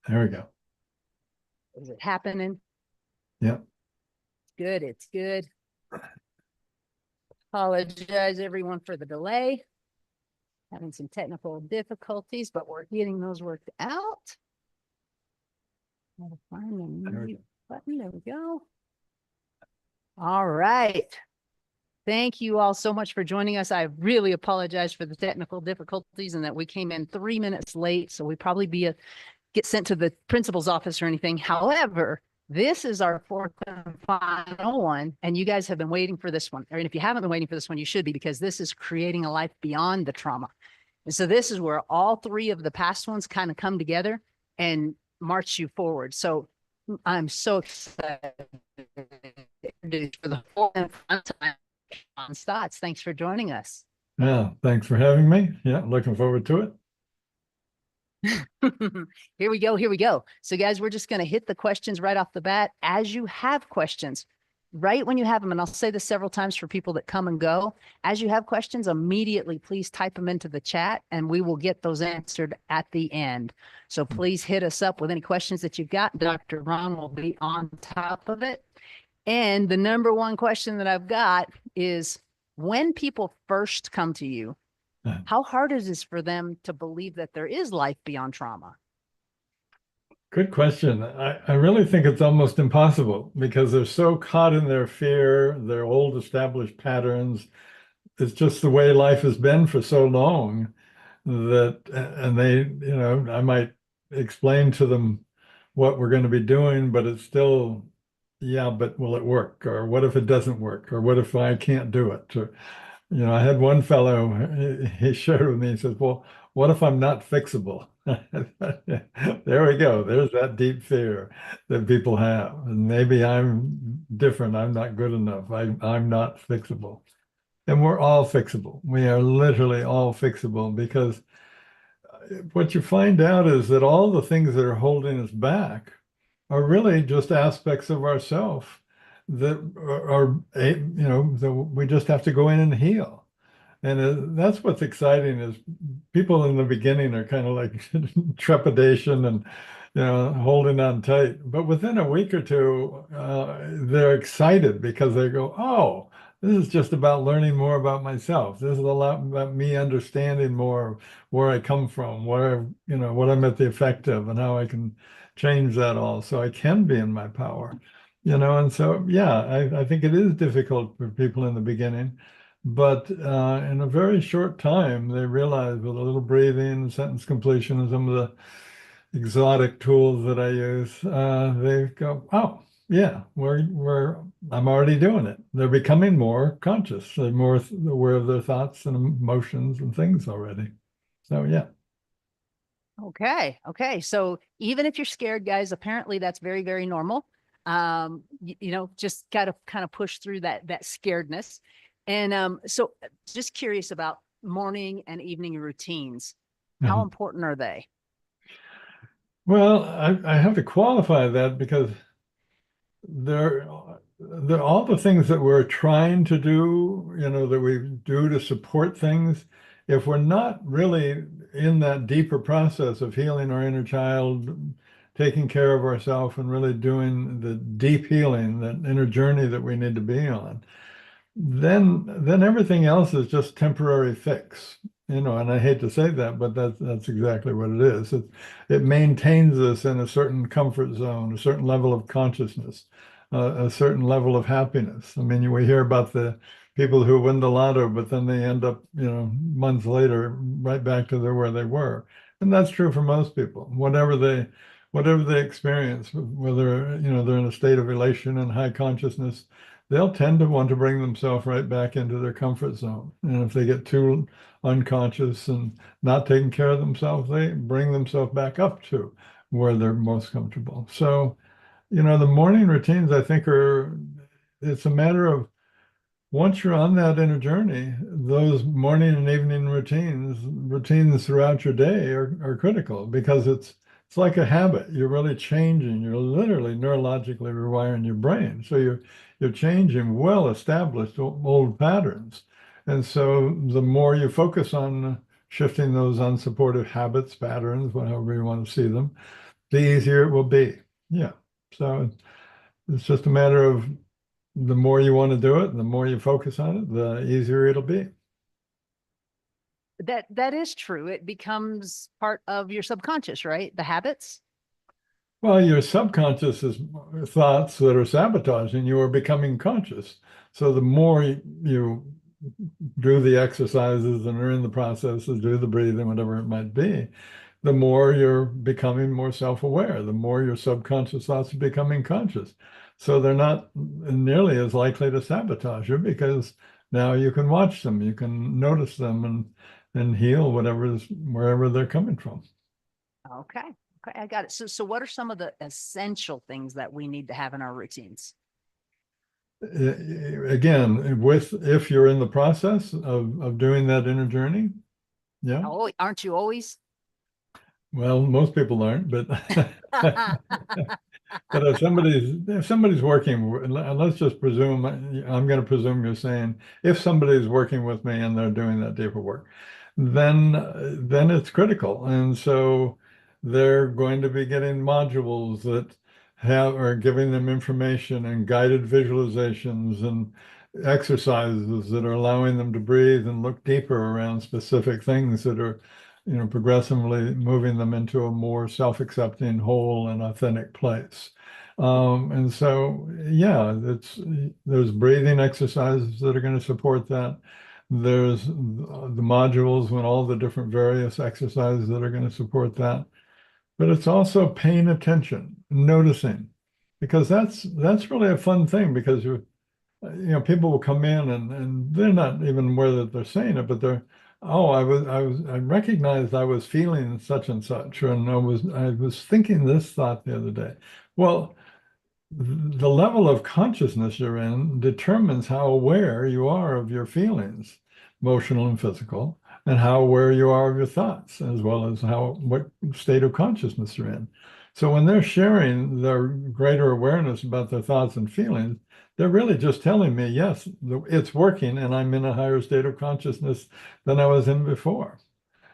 There we go. Is it happening? Yeah. Good. It's good. Apologize everyone for the delay. Having some technical difficulties, but we're getting those worked out. Gotta find the mute button. There we go. All right. Thank you all so much for joining us. I really apologize for the technical difficulties and that we came in 3 minutes late. So we probably get sent to the principal's office or anything. However, this is our fourth and final one, and you guys have been waiting for this one. Or if you haven't been waiting for this one, you should be, because this is creating a life beyond the trauma. And so this is where all three of the past ones kind of come together and march you forward. So I'm so excited for the fourth and final time on Stotts. Thanks for joining us. Yeah. Thanks for having me. Yeah. Looking forward to it. Here we go. Here we go. So guys, we're just going to hit the questions right off the bat. As you have questions, right when you have them, and I'll say this several times for people that come and go, as you have questions, immediately please type them into the chat and we will get those answered at the end. So please hit us up with any questions that you've got. Dr. Ron will be on top of it. And the number one question that I've got is, when people first come to you, how hard is it for them to believe that there is life beyond trauma? Good question. I really think it's almost impossible because they're so caught in their fear, their old established patterns. It's just the way life has been for so long that, and they, I might explain to them what we're going to be doing, but it's still, yeah, but will it work? Or what if it doesn't work? Or what if I can't do it? Or, I had one fellow, he shared with me, he says, well, what if I'm not fixable? There we go. There's that deep fear that people have. And maybe I'm different. I'm not good enough. I'm not fixable. And we're all fixable. We are literally all fixable, because what you find out is that all the things that are holding us back are really just aspects of ourself that are, that we just have to go in and heal. And that's what's exciting, is people in the beginning are kind of like trepidation and, holding on tight. But within a week or two, they're excited because they go, oh, this is just about learning more about myself. This is a lot about me understanding more where I come from, what I'm at the effect of, and how I can change that all so I can be in my power. And so, yeah, I think it is difficult for people in the beginning. But in a very short time, they realize, with a little breathing, sentence completion, and some of the exotic tools that I use, they go, "Oh, yeah, I'm already doing it." They're becoming more conscious. They're more aware of their thoughts and emotions and things already. So, yeah. Okay. Okay. So even if you're scared, guys, apparently that's very, very normal. Just got to kind of push through that scaredness. And so just curious about morning and evening routines. How Mhm. important are they? Well, I have to qualify that, because they're, they're all the things that we're trying to do, that we do to support things. If we're not really in that deeper process of healing our inner child, taking care of ourselves, and really doing the deep healing, that inner journey that we need to be on, then everything else is just temporary fix. And I hate to say that, but that's exactly what it is. It maintains us in a certain comfort zone, a certain level of consciousness, a certain level of happiness. I mean, we hear about the people who win the lotto, but then they end up, months later, right back to where they were. And that's true for most people. Whatever they experience, whether, they're in a state of elation and high consciousness, they'll tend to want to bring themselves right back into their comfort zone. And if they get too unconscious and not taking care of themselves, they bring themselves back up to where they're most comfortable. So, the morning routines, I think, it's a matter of, once you're on that inner journey, those morning and evening routines throughout your day are critical, because it's like a habit. You're really changing. You're literally neurologically rewiring your brain. So you're changing well-established old patterns. And so the more you focus on shifting those unsupportive habits, patterns, whatever you want to see them, the easier it will be. Yeah. So it's just a matter of the more you want to do it, and the more you focus on it, the easier it'll be. That is true. It becomes part of your subconscious, right? The habits. Well, your subconscious is thoughts that are sabotaging you are becoming conscious. So the more you do the exercises and are in the processes, do the breathing, whatever it might be, the more you're becoming more self-aware, the more your subconscious thoughts are becoming conscious. So they're not nearly as likely to sabotage you because now you can watch them, you can notice them and heal whatever's wherever they're coming from. Okay. Okay, I got it. So what are some of the essential things that we need to have in our routines? Again, with if you're in the process of doing that inner journey, yeah. Oh, aren't you always? Well, most people aren't, but but if somebody's working, let's just presume, I'm going to presume you're saying if somebody's working with me and they're doing that deeper work, then it's critical. And so they're going to be getting modules that have are giving them information and guided visualizations and exercises that are allowing them to breathe and look deeper around specific things that are progressively moving them into a more self-accepting, whole, and authentic place. And so, yeah, there's breathing exercises that are going to support that. There's the modules and all the different various exercises that are going to support that. But it's also paying attention, noticing, because that's really a fun thing because people will come in and they're not even aware that they're saying it, but oh, I recognized I was feeling such and such, and I was thinking this thought the other day. Well, the level of consciousness you're in determines how aware you are of your feelings, emotional and physical, and how aware you are of your thoughts, as well as what state of consciousness you're in. So when they're sharing their greater awareness about their thoughts and feelings, they're really just telling me, yes, it's working, and I'm in a higher state of consciousness than I was in before.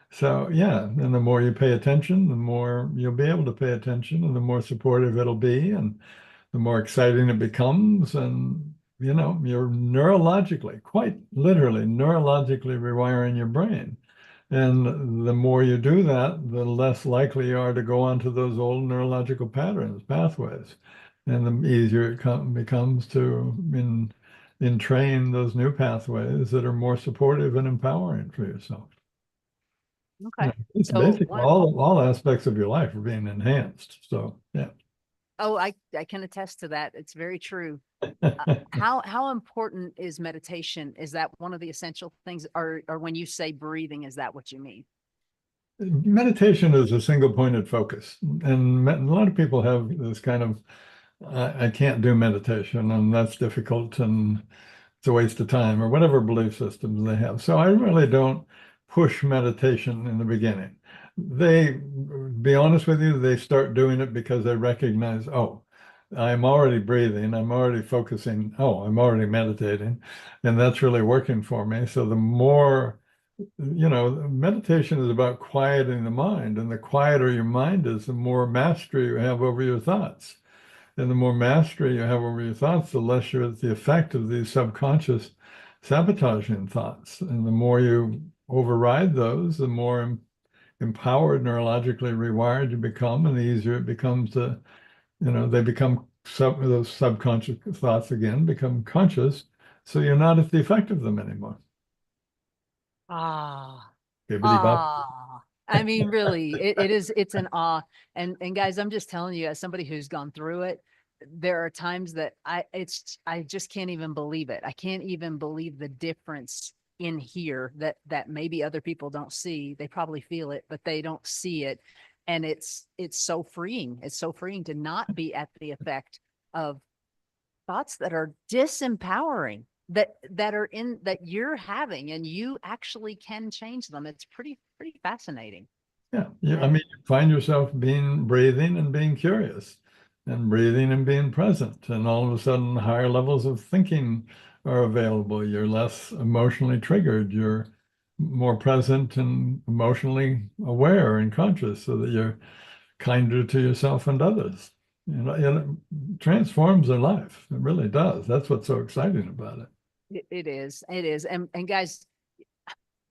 So yeah, and the more you pay attention, the more you'll be able to pay attention, and the more supportive it'll be, and the more exciting it becomes. And you're neurologically, quite literally neurologically rewiring your brain. And the more you do that, the less likely you are to go onto those old neurological patterns, pathways. And the easier it becomes to entrain those new pathways that are more supportive and empowering for yourself. Okay. It's So basically one, all aspects of your life are being enhanced. So yeah. oh, I can attest to that. It's very true. How important is meditation? Is that one of the essential things, or when you say breathing, is that what you mean? Meditation is a single pointed focus. And a lot of people have this kind of, I can't do meditation and that's difficult and it's a waste of time or whatever belief systems they have. So I really don't push meditation in the beginning. Be honest with you, they start doing it because they recognize, oh, I'm already breathing, I'm already focusing, oh, I'm already meditating, and that's really working for me. So the more meditation is about quieting the mind, and the quieter your mind is, the more mastery you have over your thoughts. And the more mastery you have over your thoughts, the less you're at the effect of these subconscious sabotaging thoughts. And the more you override those, the more empowered, neurologically rewired you become, and the easier it becomes they become those subconscious thoughts again become conscious. So you're not at the effect of them anymore. Ah, Bibbidi bop. ah. I mean, really, it's an awe. And guys, I'm just telling you, as somebody who's gone through it, there are times that I just can't even believe it. I can't even believe the difference in here that maybe other people don't see. They probably feel it, but they don't see it. And it's so freeing. It's so freeing to not be at the effect of thoughts that are disempowering, that are in that you're having, and you actually can change them. It's pretty fascinating. Yeah, yeah. I And mean, you find yourself breathing and being curious, and breathing and being present, and all of a sudden, higher levels of thinking are available. You're less emotionally triggered. You're more present and emotionally aware and conscious, so that you're kinder to yourself and others. It transforms their life. It really does. That's what's so exciting about it. It is. It is. And guys,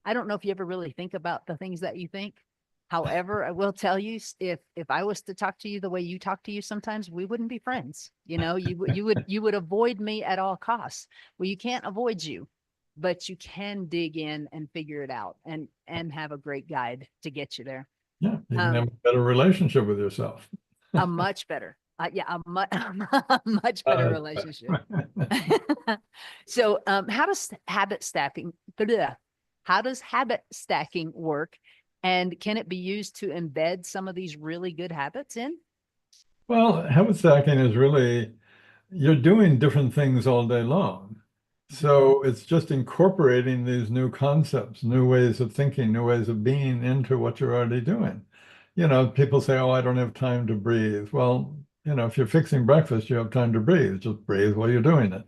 I don't know if you ever really think about the things that you think. However, I will tell you, if I was to talk to you the way you talk to you sometimes, we wouldn't be friends. You would avoid me at all costs. Well, you can't avoid you, but you can dig in and figure it out and have a great guide to get you there. Yeah, you can have a better relationship with yourself. A much better, yeah, a much better relationship. So, how does habit stacking? How does habit stacking work? And can it be used to embed some of these really good habits in? Well, habit stacking is really, you're doing different things all day long. So it's just incorporating these new concepts, new ways of thinking, new ways of being into what you're already doing. People say, oh, I don't have time to breathe. Well, if you're fixing breakfast, you have time to breathe. Just breathe while you're doing it.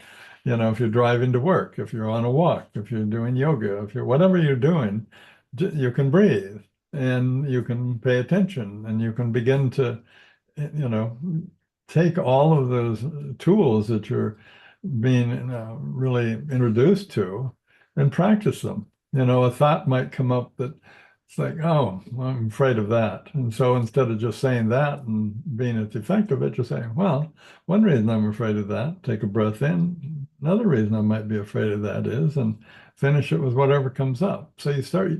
If you're driving to work, if you're on a walk, if you're doing yoga, if you're whatever you're doing, you can breathe and you can pay attention and you can begin to, you know, take all of those tools that you're being really introduced to and practice them. A thought might come up that it's like, oh, well, I'm afraid of that. And so instead of just saying that and being at the effect of it, just saying, well, one reason I'm afraid of that, take a breath in. Another reason I might be afraid of that is, and finish it with whatever comes up. So you start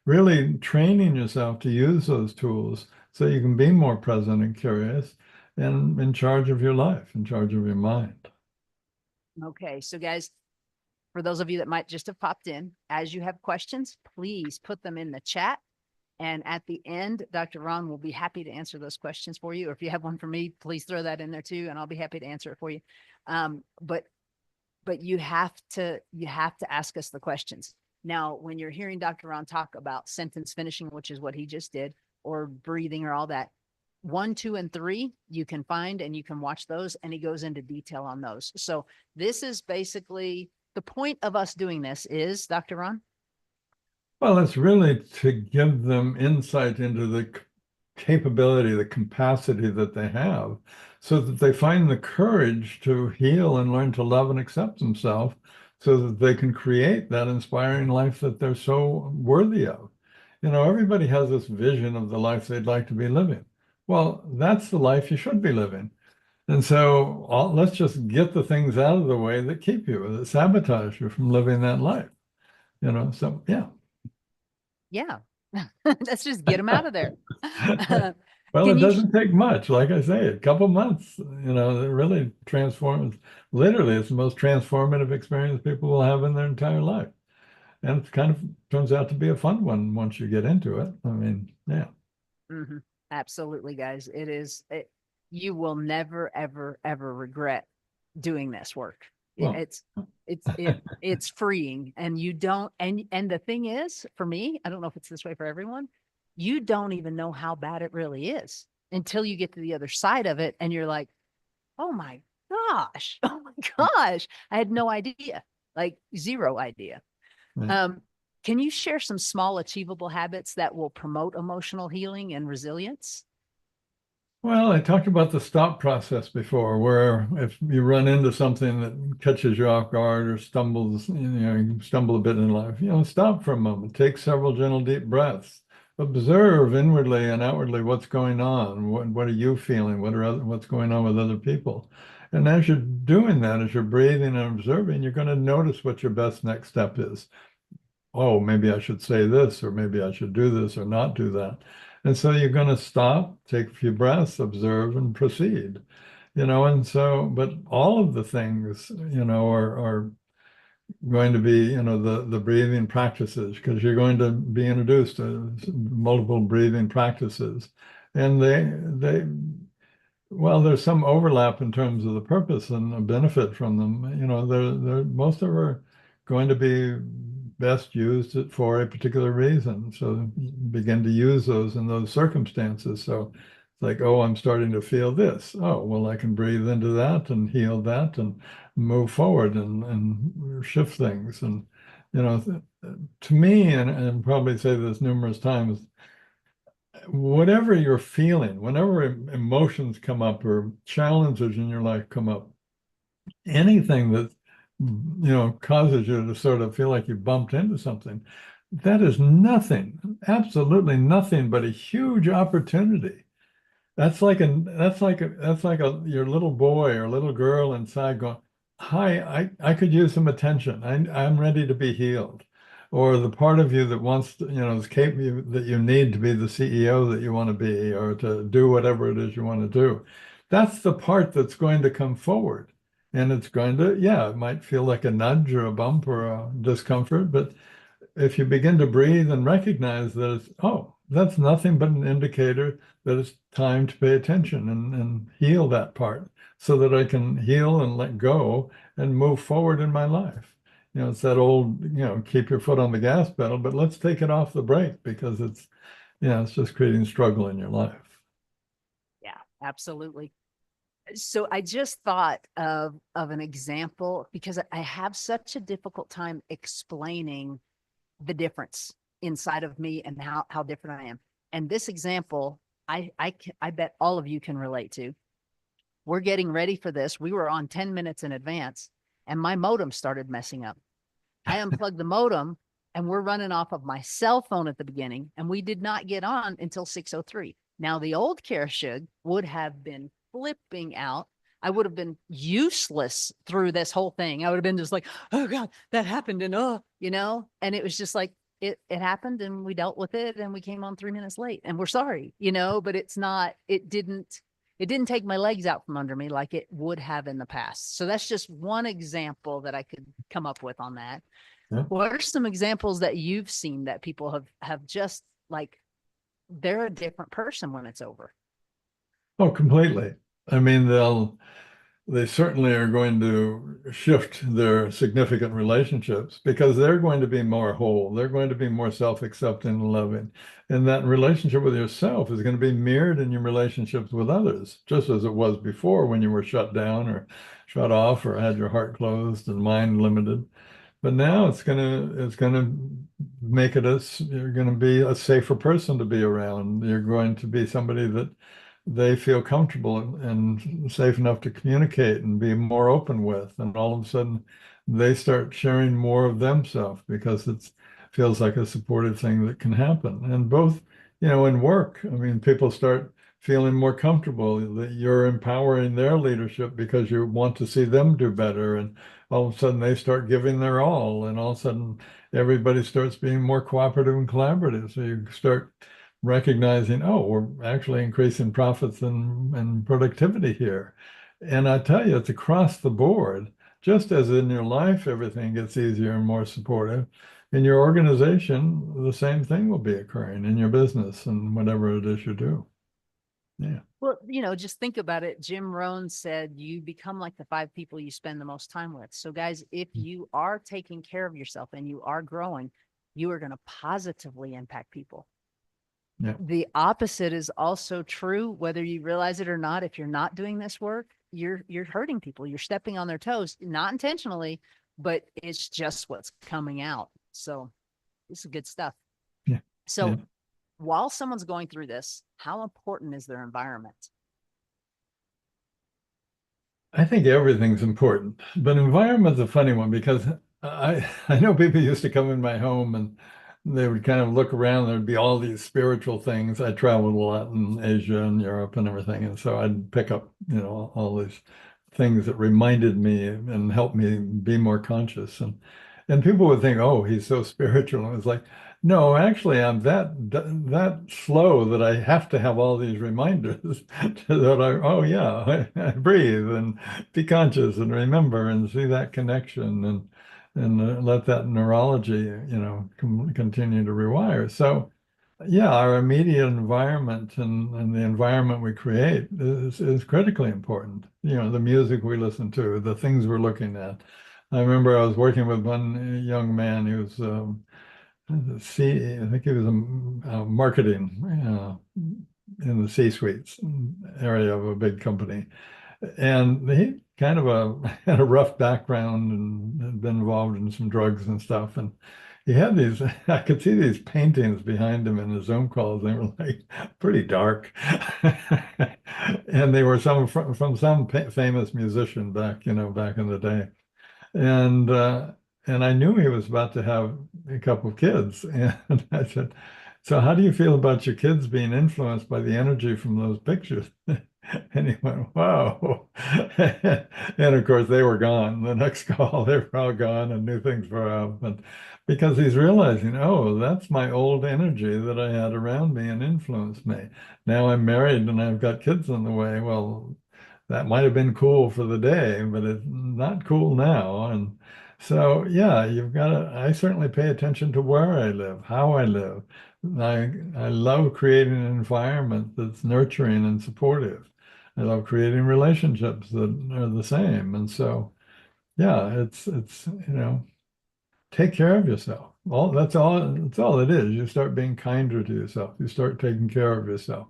really training yourself to use those tools so you can be more present and curious and in charge of your life, in charge of your mind. Okay, so guys, for those of you that might just have popped in, as you have questions, please put them in the chat. And at the end, Dr. Ron will be happy to answer those questions for you. Or if you have one for me, please throw that in there too, and I'll be happy to answer it for you. But you have to ask us the questions. Now, when you're hearing Dr. Ron talk about sentence finishing, which is what he just did, or breathing or all that, 1, 2, and 3, you can find and you can watch those, and he goes into detail on those. So this is basically the point of us doing this is, Dr. Ron? Well, it's really to give them insight into the capability, the capacity that they have, so that they find the courage to heal and learn to love and accept themselves so that they can create that inspiring life that they're so worthy of. Everybody has this vision of the life they'd like to be living. Well, that's the life you should be living. And so let's just get the things out of the way that keep you, that sabotage you from living that life. So yeah. Yeah. Let's just get them out of there. Well, it doesn't take much. Like I say, a couple months, it really transforms. Literally, it's the most transformative experience people will have in their entire life. And it kind of turns out to be a fun one once you get into it. I mean, yeah. Mm-hmm. Absolutely, guys. You will never, ever, ever regret doing this work. Well, it's freeing, and you don't, and the thing is, for me, I don't know if it's this way for everyone, you don't even know how bad it really is until you get to the other side of it and you're like, oh my gosh, I had no idea, like zero idea. right. Can you share some small achievable habits that will promote emotional healing and resilience? Well, I talked about the stop process before, where if you run into something that catches you off guard or stumbles, you stumble a bit in life, stop for a moment, take several gentle, deep breaths, observe inwardly and outwardly what's going on. What are you feeling? What's going on with other people? And as you're doing that, as you're breathing and observing, you're going to notice what your best next step is. Oh, maybe I should say this, or maybe I should do this or not do that. And so you're going to stop, take a few breaths, observe, and proceed. And so, but all of the things, are going to be, the breathing practices, because you're going to be introduced to multiple breathing practices. And well, there's some overlap in terms of the purpose and the benefit from them. Most of them are going to be best used for a particular reason. So begin to use those in those circumstances. So it's like, oh, I'm starting to feel this. Oh, well, I can breathe into that and heal that and move forward and shift things. And, to me, and probably say this numerous times, whatever you're feeling, whenever emotions come up or challenges in your life come up, anything that causes you to sort of feel like you bumped into something, that is nothing, absolutely nothing but a huge opportunity. That's like your little boy or little girl inside going, "Hi, I could use some attention. I'm ready to be healed." Or the part of you that wants to, is capable that you need to be the CEO that you want to be, or to do whatever it is you want to do. That's the part that's going to come forward. And it's going to, yeah, it might feel like a nudge or a bump or a discomfort, but if you begin to breathe and recognize that it's, oh, that's nothing but an indicator that it's time to pay attention and heal that part so that I can heal and let go and move forward in my life. It's that old, keep your foot on the gas pedal, but let's take it off the brake because it's just creating struggle in your life. Yeah, absolutely. So I just thought of an example because I have such a difficult time explaining the difference inside of me and how different I am. And this example, I bet all of you can relate to. We're getting ready for this. We were on 10 minutes in advance and my modem started messing up. I unplugged the modem and we're running off of my cell phone at the beginning and we did not get on until 6:03. Now the old Kershug would have been flipping out. I would have been useless through this whole thing. I would have been just like, oh God, that happened. And and it was just like, it happened and we dealt with it and we came on 3 minutes late and we're sorry, but it didn't take my legs out from under me like it would have in the past. So that's just one example that I could come up with on that. Yeah. What are some examples that you've seen that people have just like, they're a different person when it's over? Oh, completely. I mean, they certainly are going to shift their significant relationships because they're going to be more whole. They're going to be more self-accepting and loving. And that relationship with yourself is going to be mirrored in your relationships with others, just as it was before when you were shut down or shut off or had your heart closed and mind limited. But now it's gonna make you're gonna be a safer person to be around. You're going to be somebody that they feel comfortable and safe enough to communicate and be more open with. And all of a sudden they start sharing more of themselves because it feels like a supportive thing that can happen. And both, in work, I mean, people start feeling more comfortable that you're empowering their leadership because you want to see them do better. And all of a sudden they start giving their all. And all of a sudden everybody starts being more cooperative and collaborative. So you start recognizing, oh, we're actually increasing profits and productivity here. And I tell you, it's across the board. Just as in your life, everything gets easier and more supportive. In your organization, the same thing will be occurring in your business and whatever it is you do. Yeah. Well, just think about it. Jim Rohn said, you become like the 5 people you spend the most time with. So guys, if you are taking care of yourself and you are growing, you are going to positively impact people. Yeah. The opposite is also true, whether you realize it or not. If you're not doing this work, you're hurting people. You're stepping on their toes, not intentionally, but it's just what's coming out. So this is good stuff. Yeah. So Yeah. while someone's going through this, how important is their environment? I think everything's important, but environment's a funny one because I know people used to come in my home and they would kind of look around. There'd be all these spiritual things. I traveled a lot in Asia and Europe and everything, and so I'd pick up, all these things that reminded me and helped me be more conscious. And people would think, oh, he's so spiritual. And it was like, no, actually, I'm that slow that I have to have all these reminders that oh yeah, I breathe and be conscious and remember and see that connection and let that neurology, continue to rewire. So yeah, our immediate environment and the environment we create is critically important. The music we listen to, the things we're looking at. I remember I was working with one young man who was I think he was marketing in the C-suites area of a big company. And he kind of had a rough background and had been involved in some drugs and stuff. And he had these, I could see these paintings behind him in the Zoom calls. They were like pretty dark. And they were from some famous musician back, back in the day. And and I knew he was about to have a couple of kids. And I said, "So how do you feel about your kids being influenced by the energy from those pictures?" And he went, "Wow." And of course they were gone. The next call, they were all gone and new things were up. And because he's realizing, oh, that's my old energy that I had around me and influenced me. Now I'm married and I've got kids on the way. Well, that might have been cool for the day, but it's not cool now. And so, yeah, I certainly pay attention to where I live, how I live. I love creating an environment that's nurturing and supportive. I love creating relationships that are the same. And so, yeah, take care of yourself. That's all it is. You start being kinder to yourself. You start taking care of yourself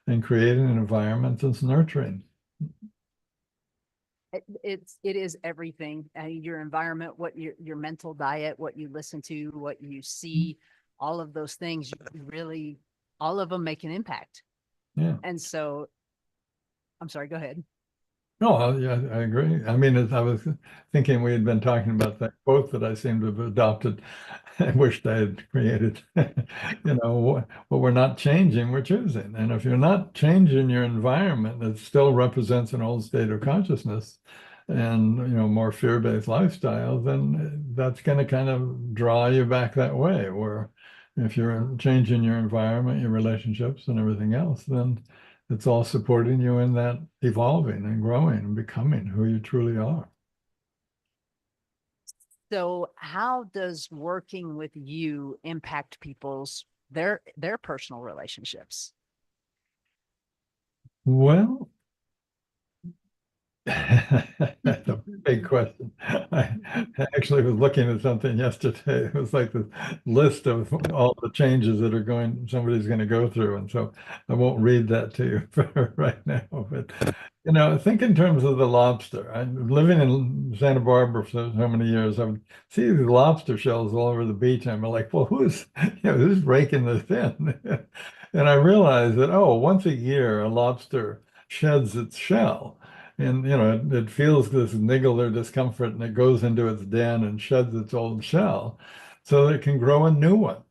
and creating an environment that's nurturing. It is everything. Your environment, what your mental diet, what you listen to, what you see, all of those things really, all of them make an impact. Yeah. And so, I'm sorry, go ahead. No, yeah, I agree. I mean, I was thinking we had been talking about that quote that I seem to have adopted. I wished I had created. What we're not changing, we're choosing. And if you're not changing your environment, it still represents an old state of consciousness and, more fear-based lifestyle, then that's going to kind of draw you back that way. Where if you're changing your environment, your relationships and everything else, then it's all supporting you in that evolving and growing and becoming who you truly are. So how does working with you impact their personal relationships? Well, that's a big question. I actually was looking at something yesterday. It was like the list of all the changes that somebody's going to go through. And so I won't read that to you right now. But think in terms of the lobster. I'm living in Santa Barbara for so many years. I would see these lobster shells all over the beach. And I'm like, well, who's raking this in? And I realized that, oh, once a year, a lobster sheds its shell. And, it feels this niggle or discomfort and it goes into its den and sheds its old shell so that it can grow a new one,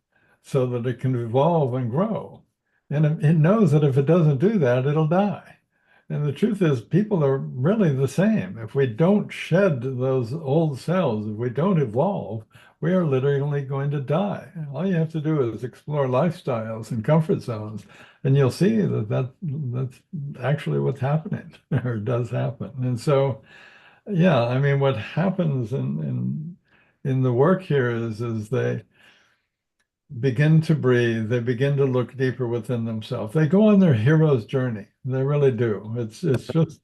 so that it can evolve and grow. And it knows that if it doesn't do that, it'll die. And the truth is, people are really the same. If we don't shed those old cells, if we don't evolve, we are literally going to die. All you have to do is explore lifestyles and comfort zones, and you'll see that's actually what's happening or does happen. And so, yeah, I mean, what happens in the work here is they begin to breathe, they begin to look deeper within themselves. They go on their hero's journey. They really do. It's just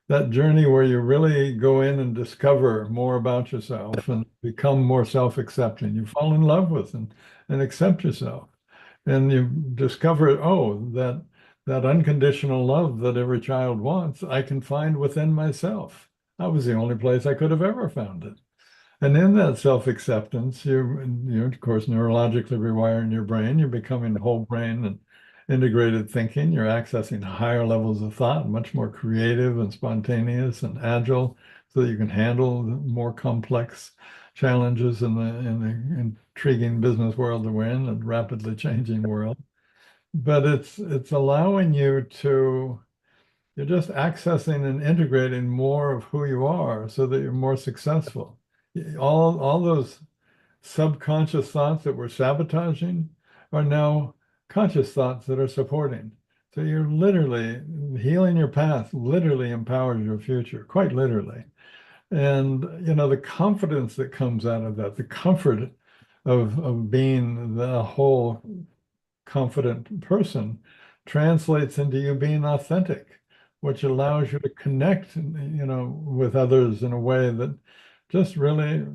that journey where you really go in and discover more about yourself and become more self-accepting. You fall in love with and accept yourself. And you discover, oh, that unconditional love that every child wants, I can find within myself. That was the only place I could have ever found it. And in that self-acceptance, you're of course neurologically rewiring your brain. You're becoming whole brain and integrated thinking. You're accessing higher levels of thought, much more creative and spontaneous and agile, so that you can handle the more complex challenges in the intriguing business world that we're in, and rapidly changing world. But it's allowing you to you're just accessing and integrating more of who you are so that you're more successful. All those subconscious thoughts that were sabotaging are now conscious thoughts that are supporting. So you're literally healing your past, literally empowers your future, quite literally. And the confidence that comes out of that, the comfort of being the whole confident person translates into you being authentic, which allows you to connect, with others in a way that just really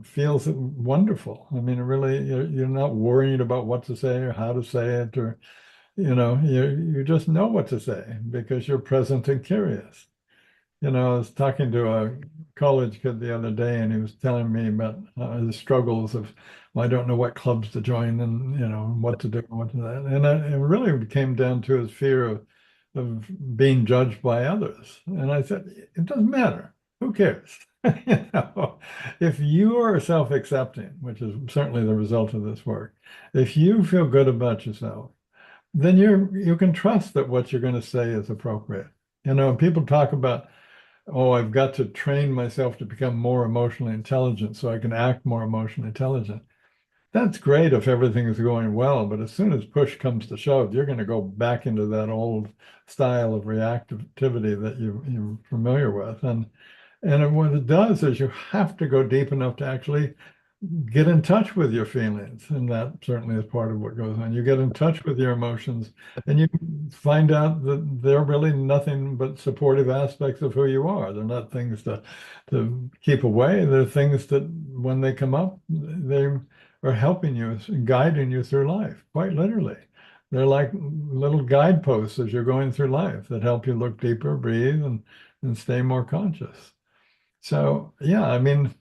feels wonderful. I mean, really, you're not worried about what to say or how to say it, or, you just know what to say because you're present and curious. I was talking to a college kid the other day, and he was telling me about his struggles of, well, I don't know what clubs to join, and what to do, and what to that. And it really came down to his fear of being judged by others. And I said, it doesn't matter. Who cares? If you are self-accepting, which is certainly the result of this work, if you feel good about yourself, then you can trust that what you're going to say is appropriate. People talk about, oh, I've got to train myself to become more emotionally intelligent so I can act more emotionally intelligent. That's great if everything is going well, but as soon as push comes to shove, you're going to go back into that old style of reactivity that you're familiar with. And what it does is you have to go deep enough to actually get in touch with your feelings. And that certainly is part of what goes on. You get in touch with your emotions and you find out that they're really nothing but supportive aspects of who you are. They're not things to keep away. They're things that when they come up, they are helping you, guiding you through life, quite literally. They're like little guideposts as you're going through life that help you look deeper, breathe, and stay more conscious. So, yeah, I mean,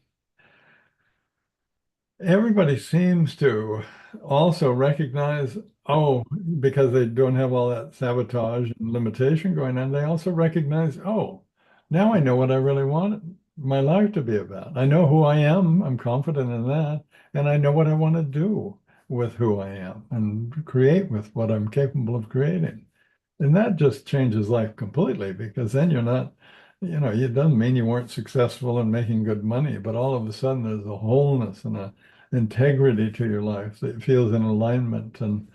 everybody seems to also recognize, oh, because they don't have all that sabotage and limitation going on, they also recognize, oh, now I know what I really want my life to be about. I know who I am, I'm confident in that, and I know what I want to do with who I am and create with what I'm capable of creating. And that just changes life completely because then you're not, it doesn't mean you weren't successful in making good money, but all of a sudden there's a wholeness and a integrity to your life that feels in alignment and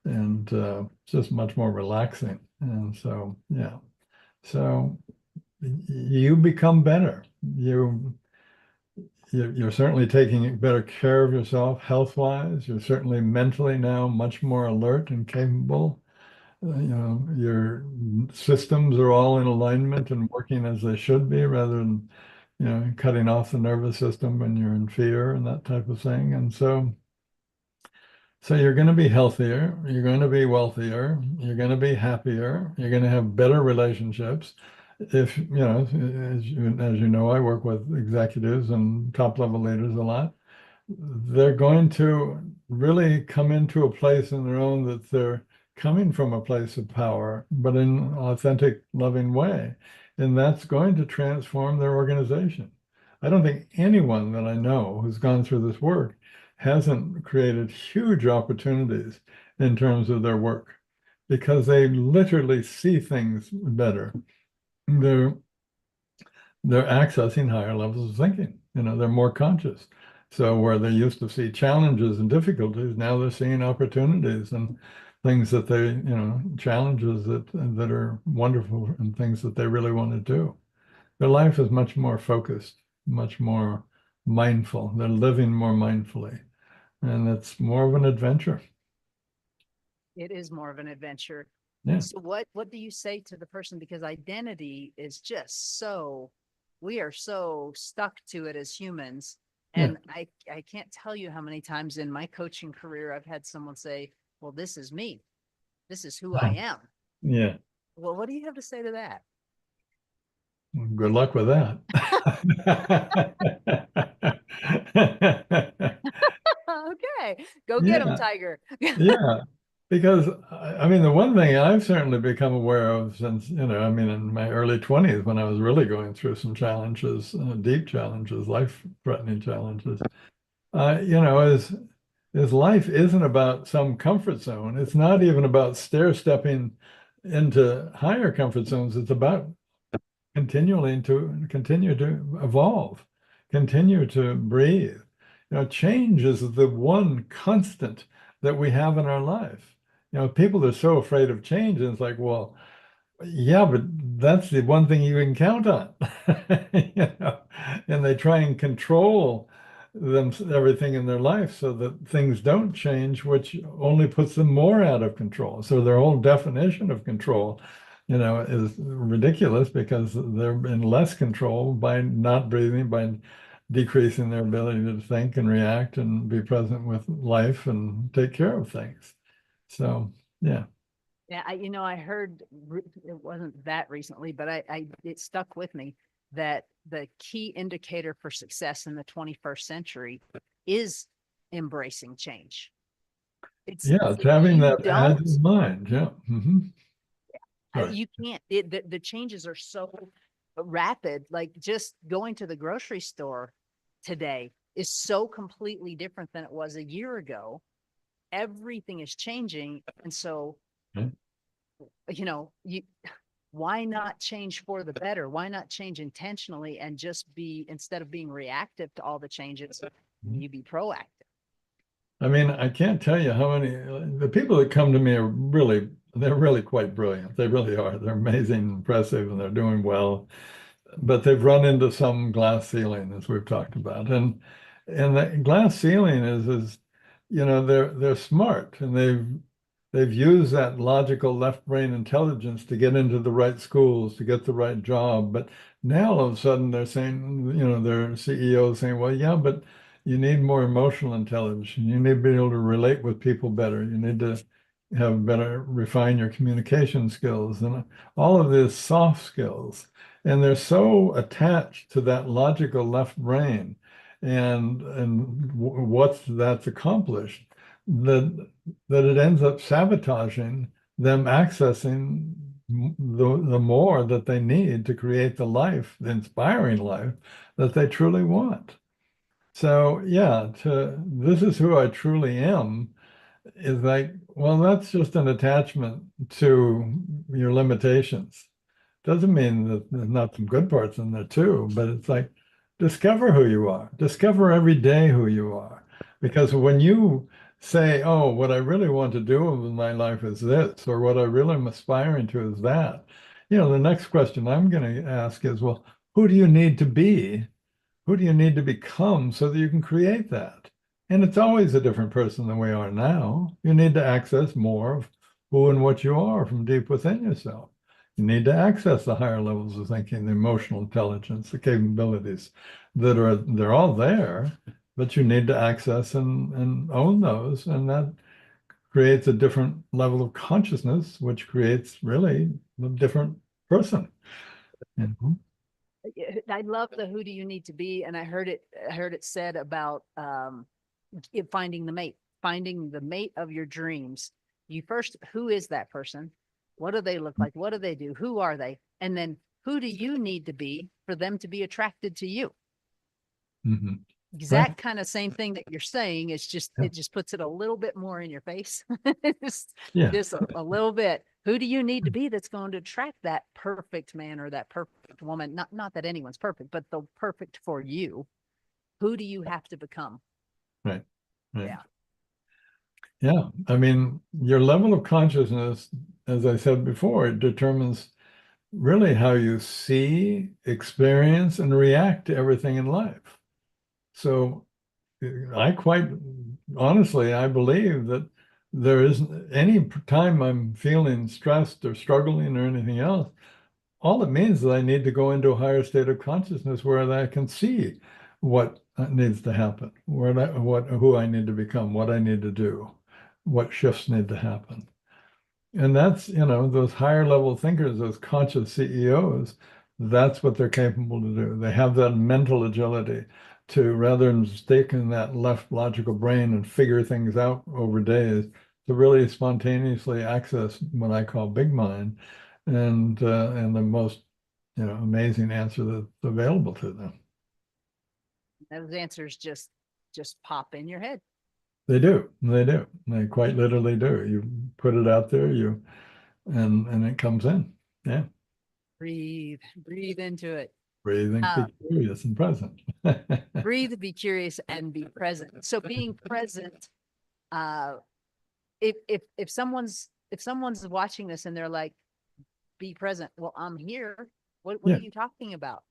it's just much more relaxing. And so, yeah. So you become better. You're certainly taking better care of yourself health-wise. You're certainly mentally now much more alert and capable. Your systems are all in alignment and working as they should be rather than, cutting off the nervous system when you're in fear and that type of thing. And so you're going to be healthier, you're going to be wealthier, you're going to be happier, you're going to have better relationships. If, as you know, I work with executives and top level leaders a lot. They're going to really come into a place in their own that they're coming from a place of power, but in an authentic, loving way. And that's going to transform their organization. I don't think anyone that I know who's gone through this work hasn't created huge opportunities in terms of their work because they literally see things better. They're they're accessing higher levels of thinking. They're more conscious. So where they used to see challenges and difficulties, now they're seeing opportunities and things that challenges that are wonderful and things that they really want to do. Their life is much more focused, much more mindful. They're living more mindfully, and it's more of an adventure. It is more of an adventure. Yeah. So what do you say to the person? Because identity is just we are so stuck to it as humans. And I can't tell you how many times in my coaching career I've had someone say, well, this is me. This is who I am. Yeah. Well, what do you have to say to that? Good luck with that. Okay, go get him, Yeah. Tiger. Yeah. Because I mean, the one thing I've certainly become aware of since, I mean, in my early 20s when I was really going through some challenges, deep challenges, life-threatening challenges, is life isn't about some comfort zone. It's not even about stair-stepping into higher comfort zones. It's about continue to evolve, continue to breathe. Change is the one constant that we have in our life. People are so afraid of change, and it's like, well, yeah, but that's the one thing you can count on. And they try and control everything in their life so that things don't change, which only puts them more out of control. So their whole definition of control, is ridiculous because they're in less control by not breathing, by decreasing their ability to think and react and be present with life and take care of things. So, yeah. Yeah, I heard it wasn't that recently, but it stuck with me that the key indicator for success in the 21st century is embracing change. Yeah, it's If having you that don't, ad in mind. Yeah. Right. you can't. The changes are so rapid. Like just going to the grocery store today is so completely different than it was a year ago. Everything is changing, and so Yeah. you why not change for the better? Why not change intentionally and just be, instead of being reactive to all the changes, Mhm. you be proactive? I mean, I can't tell you how many, the people that come to me are really, they're really quite brilliant. They really are. They're amazing, impressive, and they're doing well. But they've run into some glass ceiling, as we've talked about. And the glass ceiling is, they're smart and they've used that logical left brain intelligence to get into the right schools, to get the right job. But now all of a sudden they're saying, their CEO saying, well, yeah, but you need more emotional intelligence. You need to be able to relate with people better. You need to have better, refine your communication skills and all of these soft skills. And they're so attached to that logical left brain and what that's accomplished that it ends up sabotaging them accessing the more that they need to create the life, the inspiring life that they truly want. So yeah, this is who I truly am is like, well, that's just an attachment to your limitations. Doesn't mean that there's not some good parts in there too, but it's like discover who you are. Discover every day who you are. Because when you say, oh, what I really want to do with my life is this, or what I really am aspiring to is that, the next question I'm going to ask is, well, who do you need to be? Who do you need to become so that you can create that? And it's always a different person than we are now. You need to access more of who and what you are from deep within yourself. You need to access the higher levels of thinking, the emotional intelligence, the capabilities they're all there, but you need to access and own those. And that creates a different level of consciousness, which creates really a different person. Mhm. I love the who do you need to be, and I heard it said about finding the mate of your dreams. You first, who is that person? What do they look like? What do they do? Who are they? And then who do you need to be for them to be attracted to you? Mhm. Right. Exact kind of same thing that you're saying. It's just, Yeah. it just puts it a little bit more in your face. just Yeah. just a little bit. Who do you need to be that's going to attract that perfect man or that perfect woman? Not that anyone's perfect, but the perfect for you. Who do you have to become? Right. Right. Yeah. Yeah. I mean, your level of consciousness, as I said before, it determines really how you see, experience, and react to everything in life. So I quite honestly, I believe that there isn't any time I'm feeling stressed or struggling or anything else. All it means is I need to go into a higher state of consciousness where I can see what needs to happen, who I need to become, what I need to do, what shifts need to happen. And that's, those higher level thinkers, those conscious CEOs, that's what they're capable to do. They have that mental agility to, rather than stick in that left logical brain and figure things out over days, to really spontaneously access what I call big mind and the most, amazing answer that's available to them. Those answers just pop in your head. They do. They do. They quite literally do. You put it out there, and it comes in. Yeah. Breathe into it. Breathe and Uh, be curious and present. breathe, be curious, and be present. So being present, uh, if someone's watching this and they're like, be present. Well, I'm here. What are Yeah. you talking about?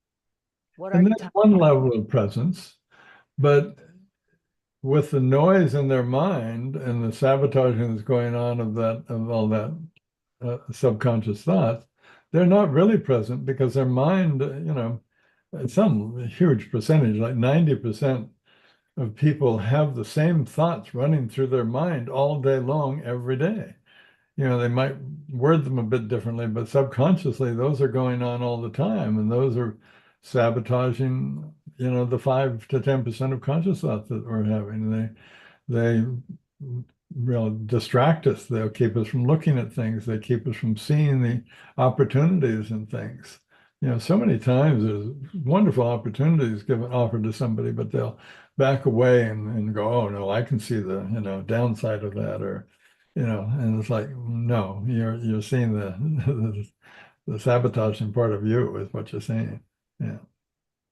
What are And you that's talking one about? level of presence. But with the noise in their mind and the sabotaging that's going on of all that subconscious thoughts, they're not really present because their mind, some huge percentage, like 90% of people have the same thoughts running through their mind all day long, every day. they might word them a bit differently, but subconsciously those are going on all the time. And those are sabotaging, the 5 to 10% of conscious thoughts that we're having. They will distract us. They'll keep us from looking at things. They keep us from seeing the opportunities in things. So many times there's wonderful opportunities given offered to somebody, but they'll back away and go, oh no, I can see the, downside of that, or, and it's like, no, you're seeing the sabotaging part of you is what you're saying. Yeah.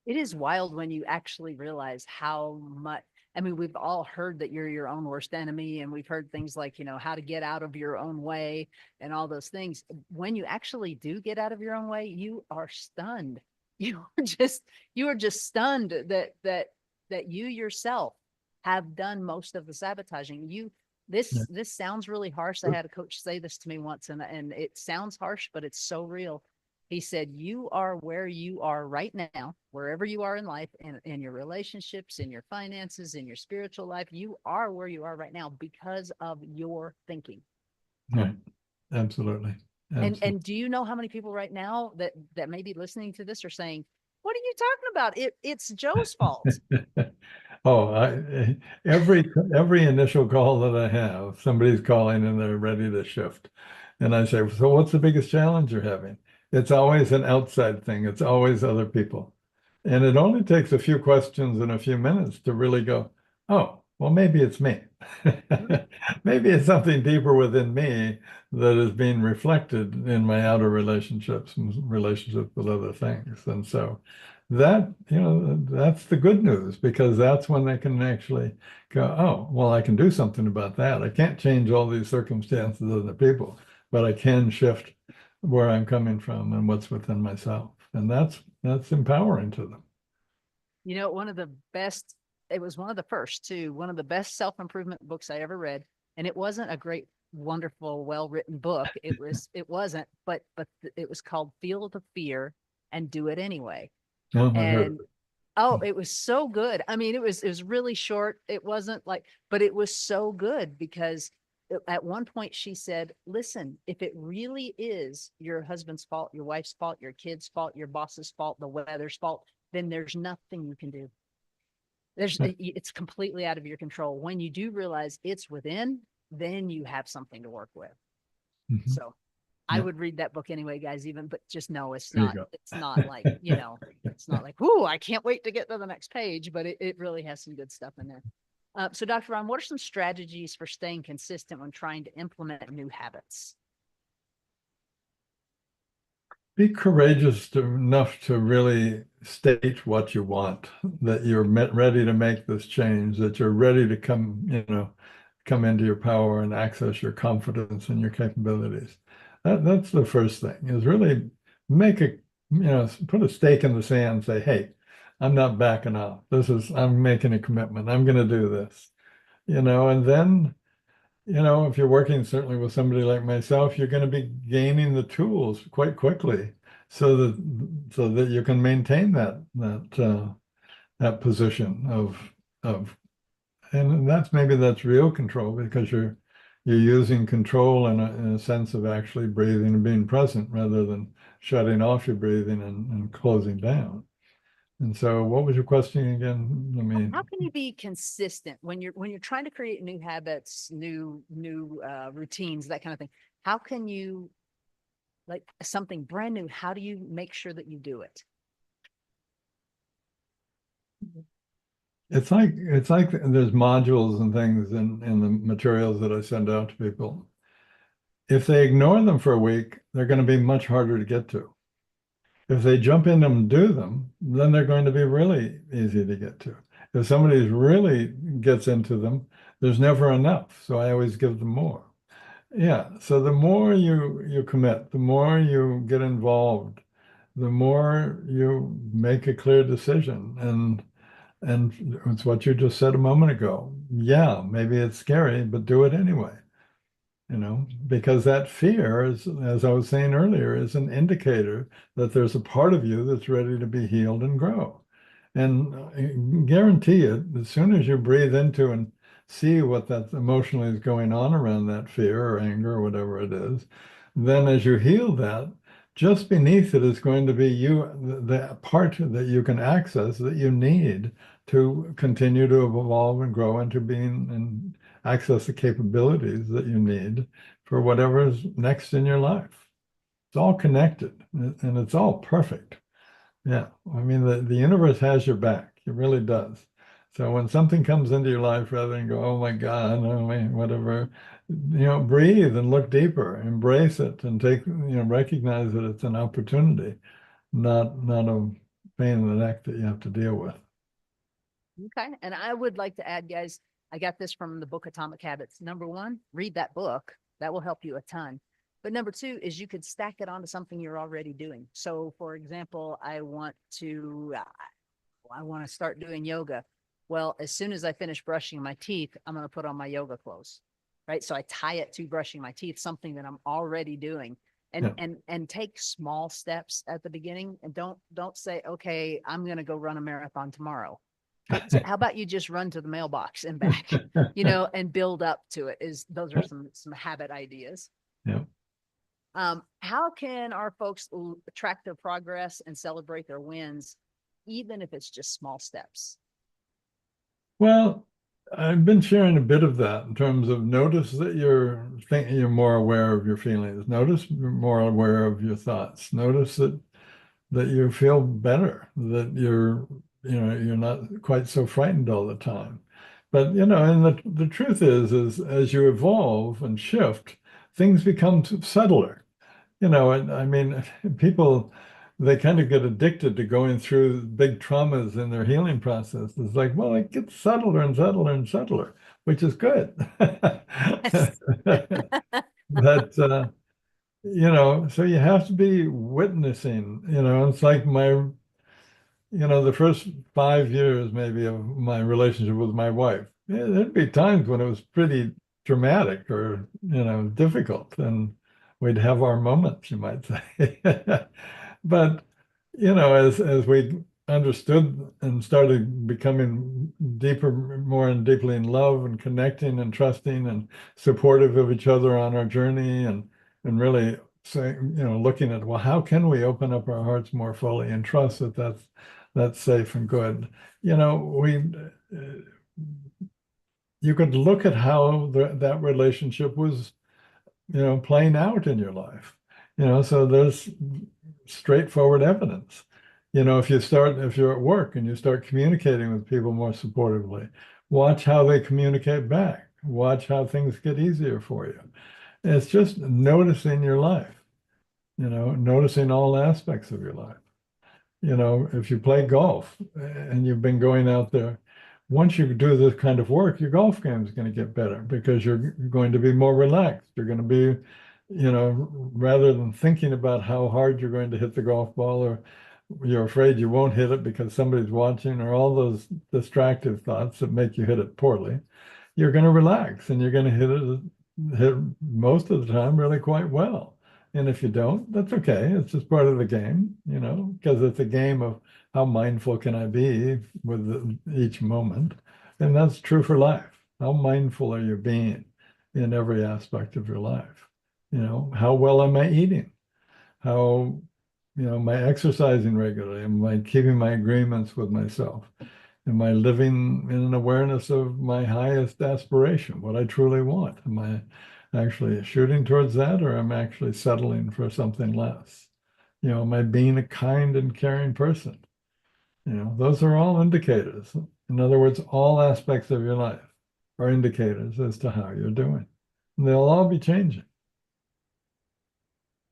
It is wild when you actually realize how much. I mean, we've all heard that you're your own worst enemy, and we've heard things like, how to get out of your own way and all those things. When you actually do get out of your own way, you are stunned. You are just stunned that you yourself have done most of the sabotaging. Yeah. This sounds really harsh. I had a coach say this to me once, and it sounds harsh, but it's so real. He said, you are where you are right now, wherever you are in life, in your relationships, in your finances, in your spiritual life. You are where you are right now because of your thinking. Right. Absolutely. And do you know how many people right now that may be listening to this are saying, what are you talking about? It's Joe's fault. Oh, every initial call that I have, somebody's calling and they're ready to shift. And I say, so what's the biggest challenge you're having? It's always an outside thing. It's always other people. And it only takes a few questions and a few minutes to really go, oh, well, maybe it's me. Maybe it's something deeper within me that is being reflected in my outer relationships and relationships with other things. And so that's the good news, because that's when they can actually go, oh, well, I can do something about that. I can't change all these circumstances of the people, but I can shift where I'm coming from and what's within myself. And that's empowering to them. One of the best, it was one of the first too, one of the best self-improvement books I ever read. And it wasn't a great, wonderful, well-written book. It wasn't, but it was called Feel the Fear and Do It Anyway. Oh, I heard And it was so good. I mean, it was really short. It wasn't like, but it was so good because at one point she said, listen, if it really is your husband's fault, your wife's fault, your kid's fault, your boss's fault, the weather's fault, then there's nothing you can do. It's completely out of your control. When you do realize it's within, then you have something to work with. Mm-hmm. So I would read that book anyway, guys, but just know it's There you not, go. it's not like, it's not like, whoo, I can't wait to get to the next page, but it really has some good stuff in there. So Dr. Ron, what are some strategies for staying consistent when trying to implement new habits? Be courageous enough to really state what you want, that you're ready to make this change, that you're ready to come into your power and access your confidence and your capabilities. That's the first thing, is really put a stake in the sand and say, hey, I'm not backing off. I'm making a commitment. I'm going to do this, and then, if you're working certainly with somebody like myself, you're going to be gaining the tools quite quickly so that you can maintain that position of and that's real control, because you're using control in a sense of actually breathing and being present, rather than shutting off your breathing and closing down. And so what was your question again? How can you be consistent when you're trying to create new habits, new routines, that kind of thing? How can you, like something brand new, how do you make sure that you do it? It's like there's modules and things in the materials that I send out to people. If they ignore them for a week, they're going to be much harder to get to. If they jump in and do them, then they're going to be really easy to get to. If somebody really gets into them, there's never enough. So I always give them more. Yeah. So the more you commit, the more you get involved, the more you make a clear decision. And it's what you just said a moment ago. Yeah, maybe it's scary, but do it anyway. Because that fear is, as I was saying earlier, is an indicator that there's a part of you that's ready to be healed and grow. And I guarantee it, as soon as you breathe into and see what that emotionally is going on around that fear or anger or whatever it is. Then as you heal that, just beneath it is going to be the part that you can access that you need to continue to evolve and grow into being and access the capabilities that you need for whatever's next in your life. It's all connected and it's all perfect. Yeah, I mean, the universe has your back. It really does. So when something comes into your life, rather than go, oh my God, oh my, whatever, breathe and look deeper, embrace it and recognize that it's an opportunity, not a pain in the neck that you have to deal with. Okay. And I would like to add, guys, I got this from the book Atomic Habits. Number one, read that book. That will help you a ton. But number two is you could stack it onto something you're already doing. So for example, I want to start doing yoga. Well, as soon as I finish brushing my teeth, I'm going to put on my yoga clothes, right? So I tie it to brushing my teeth, something that I'm already doing. And Yeah. and take small steps at the beginning, and don't say, okay, I'm going to go run a marathon tomorrow. How about you just run to the mailbox and back, and build up to it. Those are some habit ideas. Yeah. How can our folks track their progress and celebrate their wins, even if it's just small steps? Well, I've been sharing a bit of that in terms of notice that you're more aware of your feelings. Notice you're more aware of your thoughts. Notice that you feel better, that you're not quite so frightened all the time. But and the truth is as you evolve and shift, things become subtler. I mean, people, they kind of get addicted to going through big traumas in their healing process. It's like, well, it gets subtler and subtler and subtler, which is good. But so you have to be witnessing, it's like the first 5 years maybe of my relationship with my wife. There'd be times when it was pretty dramatic or, difficult, and we'd have our moments, you might say. But, as we understood and started becoming deeper, more and deeply in love and connecting and trusting and supportive of each other on our journey and really saying, looking at, well, how can we open up our hearts more fully and trust that that's safe and good. You could look at how that relationship was, playing out in your life. So there's straightforward evidence. If you're at work and you start communicating with people more supportively, watch how they communicate back. Watch how things get easier for you. It's just noticing your life, noticing all aspects of your life. If you play golf and you've been going out there, once you do this kind of work, your golf game is going to get better because you're going to be more relaxed. You're going to be, rather than thinking about how hard you're going to hit the golf ball, or you're afraid you won't hit it because somebody's watching, or all those distractive thoughts that make you hit it poorly, you're going to relax and you're going to hit most of the time really quite well. And if you don't, that's okay. It's just part of the game, because it's a game of how mindful can I be with each moment. And that's true for life. How mindful are you being in every aspect of your life? How well am I eating? How, am I exercising regularly? Am I keeping my agreements with myself? Am I living in an awareness of my highest aspiration, what I truly want? Am I actually shooting towards that, or am I actually settling for something less? Am I being a kind and caring person? Those are all indicators. In other words, all aspects of your life are indicators as to how you're doing. And they'll all be changing.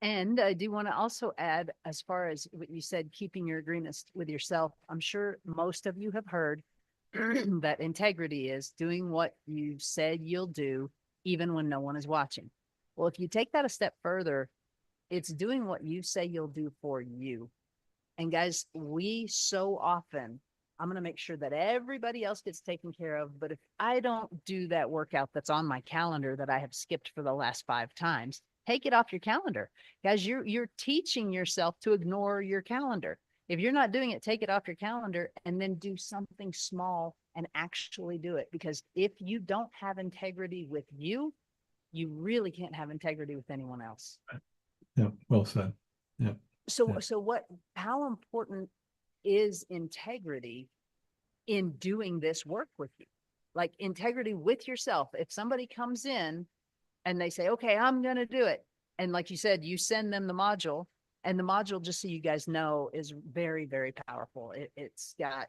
And I do want to also add, as far as what you said, keeping your agreements with yourself, I'm sure most of you have heard that integrity is doing what you said you'll do, even when no one is watching. Well, if you take that a step further, it's doing what you say you'll do for you. And guys, we so often, I'm going to make sure that everybody else gets taken care of. But if I don't do that workout that's on my calendar that I have skipped for the last 5 times, take it off your calendar. Guys, you're teaching yourself to ignore your calendar. If you're not doing it, take it off your calendar and then do something small and actually do it. Because if you don't have integrity with you, you really can't have integrity with anyone else. Yeah, well said. Yeah. So, Yeah. how important is integrity in doing this work with you? Like integrity with yourself. If somebody comes in and they say, okay, I'm going to do it. And like you said, you send them the module, and the module, just so you guys know, is very, very powerful. It's got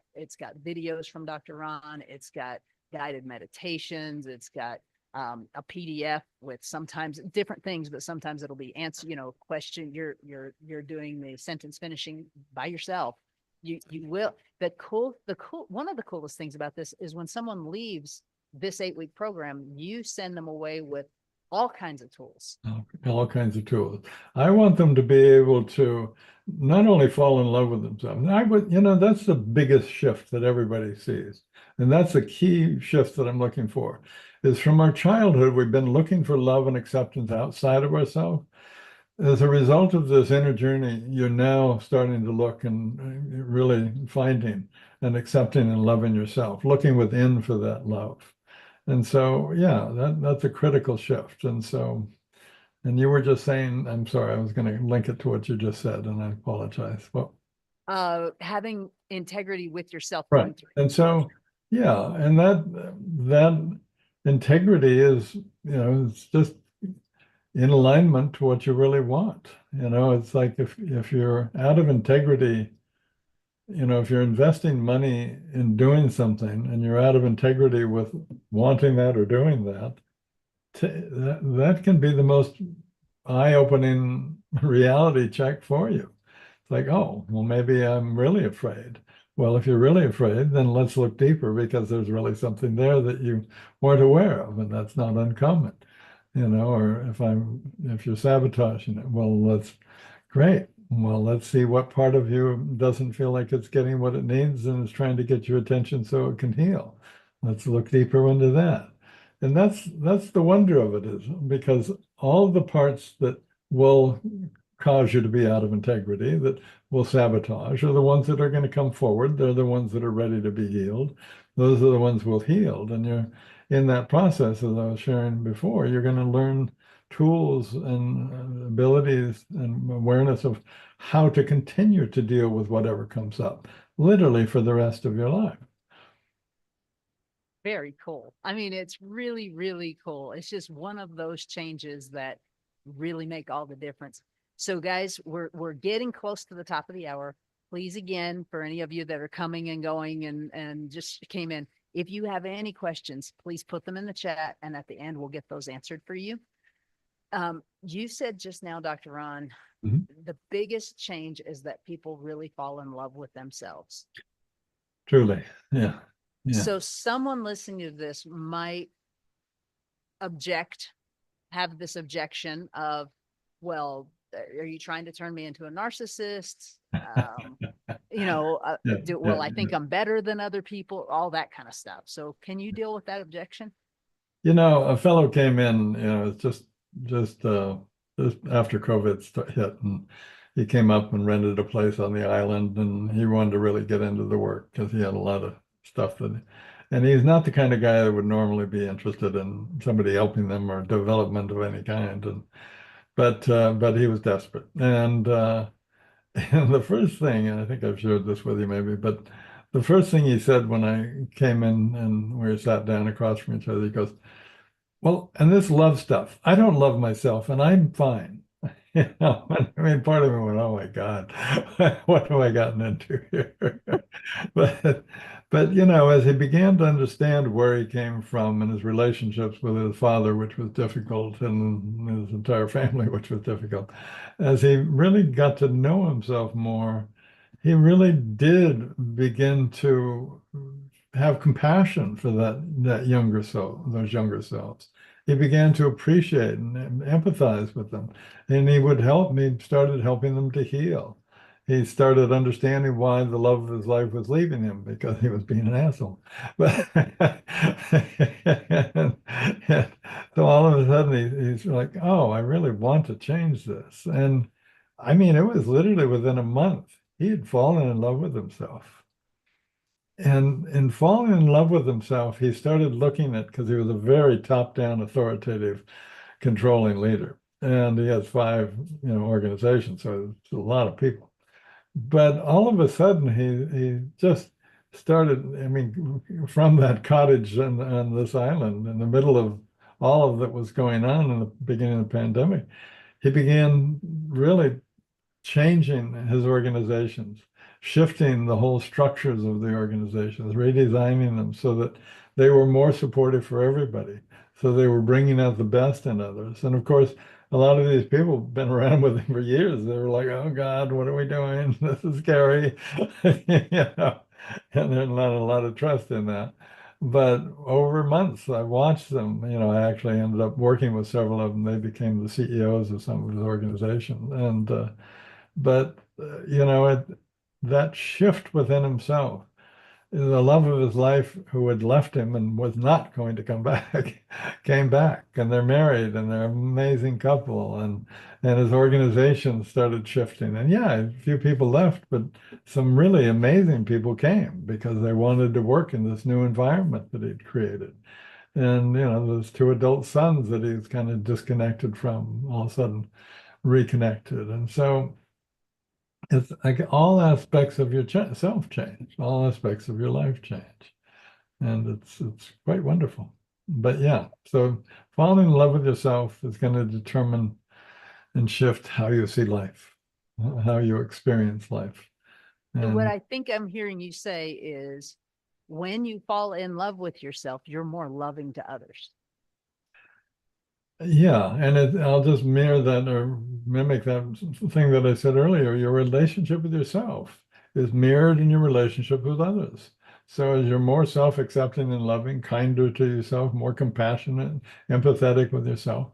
videos from Dr. Ron. It's got guided meditations. It's got a PDF with sometimes different things, but sometimes it'll be answer, question. You're doing the sentence finishing by yourself. You will. One of the coolest things about this is when someone leaves this 8-week program, you send them away with all kinds of tools. All kinds of tools. I want them to be able to not only fall in love with themselves. I would, that's the biggest shift that everybody sees. And that's the key shift that I'm looking for. Is from our childhood, we've been looking for love and acceptance outside of ourselves. As a result of this inner journey, you're now starting to look and really finding and accepting and loving yourself, looking within for that love. And so, yeah, that's a critical shift. And so, and you were just saying, I'm sorry, I was going to link it to what you just said, and I apologize. Well, having integrity with yourself right. And so, yeah, and that integrity is, it's just in alignment to what you really want. It's like if you're out of integrity, if you're investing money in doing something and you're out of integrity with wanting that or doing that, that can be the most eye-opening reality check for you. It's like, oh, well, maybe I'm really afraid. Well, if you're really afraid, then let's look deeper because there's really something there that you weren't aware of, and that's not uncommon. Or if you're sabotaging it, well, great. Well, let's see what part of you doesn't feel like it's getting what it needs and is trying to get your attention so it can heal. Let's look deeper into that. And that's the wonder of it, is because all the parts that will cause you to be out of integrity, that will sabotage, are the ones that are going to come forward. They're the ones that are ready to be healed. Those are the ones we'll heal. And you're in that process, as I was sharing before, you're going to learn tools and abilities and awareness of how to continue to deal with whatever comes up, literally for the rest of your life. Very cool. I mean, it's really, really cool. It's just one of those changes that really make all the difference. So guys, we're getting close to the top of the hour. Please, again, for any of you that are coming and going and just came in, if you have any questions, please put them in the chat, and at the end, we'll get those answered for you. You said just now, Dr. Ron, the biggest change is that people really fall in love with themselves. Truly. Yeah. Yeah. So someone listening to this might have this objection of, well, are you trying to turn me into a narcissist? I think I'm better than other people, all that kind of stuff. So can you deal with that objection? A fellow came in, just after COVID hit, and he came up and rented a place on the island, and he wanted to really get into the work because he had a lot of stuff and he's not the kind of guy that would normally be interested in somebody helping them or development of any kind. But he was desperate. And the first thing, and I think I've shared this with you maybe, but the first thing he said when I came in and we sat down across from each other, he goes, well, and this love stuff, I don't love myself and I'm fine. I mean, part of me went, oh my God, what have I gotten into here? but as he began to understand where he came from and his relationships with his father, which was difficult, and his entire family, which was difficult, as he really got to know himself more, he really did begin to have compassion for that younger soul, those younger selves. He began to appreciate and empathize with them, and he would help me. Started helping them to heal. He started understanding why the love of his life was leaving him, because he was being an asshole. But and so all of a sudden he's like, oh, I really want to change this. And I mean, it was literally within a month he had fallen in love with himself. And in falling in love with himself, he started looking at, because he was a very top-down, authoritative, controlling leader. And he has five, organizations, so it's a lot of people. But all of a sudden, he just started, I mean, from that cottage on this island in the middle of all of that was going on in the beginning of the pandemic, he began really changing his organizations, shifting the whole structures of the organizations, redesigning them so that they were more supportive for everybody. So they were bringing out the best in others. And of course, a lot of these people have been around with him for years. They were like, "Oh God, what are we doing? This is scary," and there's not a lot of trust in that. But over months, I watched them. I actually ended up working with several of them. They became the CEOs of some of his organizations, and but that shift within himself, the love of his life, who had left him and was not going to come back, came back, and they're married and they're an amazing couple, and his organization started shifting. And yeah, a few people left, but some really amazing people came because they wanted to work in this new environment that he'd created. And those two adult sons that he's kind of disconnected from all of a sudden reconnected. And so it's like all aspects of your self change, all aspects of your life change, and it's quite wonderful. But yeah, so falling in love with yourself is going to determine and shift how you see life, how you experience life. So what And I think I'm hearing you say is when you fall in love with yourself, you're more loving to others. yeah, and I'll just mirror that or mimic that thing that I said earlier. Your relationship with yourself is mirrored in your relationship with others. So as you're more self-accepting and loving, kinder to yourself, more compassionate, empathetic with yourself,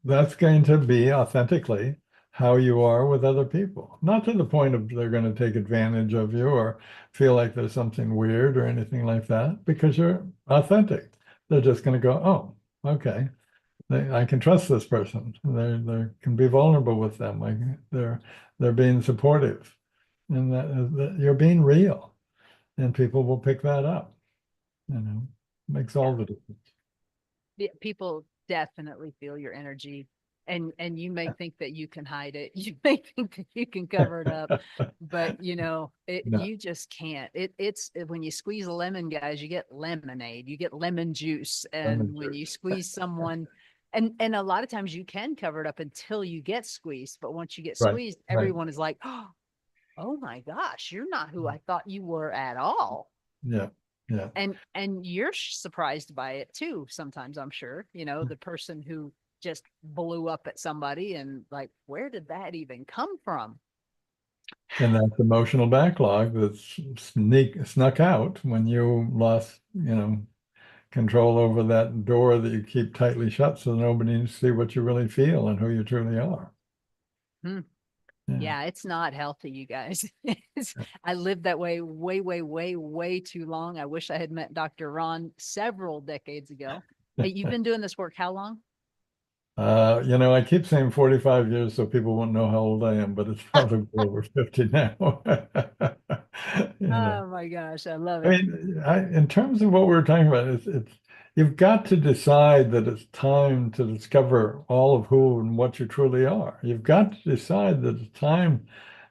that's going to be authentically how you are with other people. Not to the point of they're going to take advantage of you or feel like there's something weird or anything like that, because you're authentic. They're just going to go, oh, okay. I can trust this person. They can be vulnerable with them. Like they're being supportive, and that you're being real, and people will pick that up. Makes all Yeah. the difference. People definitely feel your energy, and you may think that you can hide it. You may think that you can cover it up, but No, you just can't. It's when you squeeze a lemon, guys, you get lemonade, you get lemon juice. lemon And when you juice. squeeze someone, and a lot of times you can cover it up until you get squeezed, but once you get Right, squeezed, right. everyone is like, oh my gosh, you're not who I thought you were at all. Yeah, yeah. And you're surprised by it too sometimes, I'm sure. The person who just blew up at somebody, and like, where did that even come from? And that's emotional backlog that's snuck out when you lost, control over that door that you keep tightly shut so nobody can see what you really feel and who you truly are. Hmm. Yeah. Yeah, it's not healthy, you guys. I lived that way way, way, way, way too long. I wish I had met Dr. Ron several decades ago. Hey, you've been doing this work how long? I keep saying 45 years so people won't know how old I am, but it's probably over 50 now. You know. Oh my gosh, I love I it. mean, in terms of what we were talking about, it's you've got to decide that it's time to discover all of who and what you truly are. You've got to decide that it's time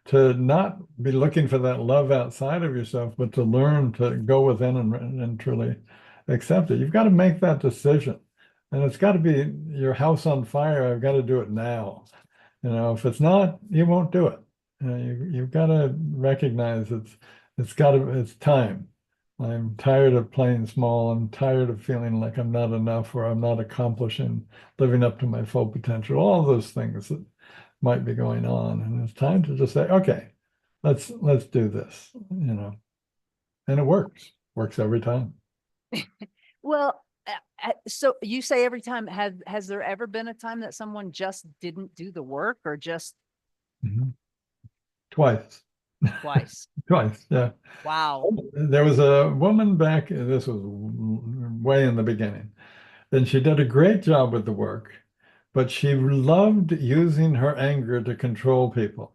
to not be looking for that love outside of yourself, but to learn to go within and truly accept it. You've got to make that decision. And it's got to be your house on fire. I've got to do it now. If it's not, you won't do it. You've got to recognize it's time. I'm tired of playing small. I'm tired of feeling like I'm not enough or I'm not accomplishing, living up to my full potential, all those things that might be going on. And it's time to just say, okay, let's do this, and it works every time. Well, so you say every time, has there ever been a time that someone just didn't do the work, or just Mhm. Twice, twice? twice, yeah. Wow. There was a woman back, this was way in the beginning, and she did a great job with the work, but she loved using her anger to control people.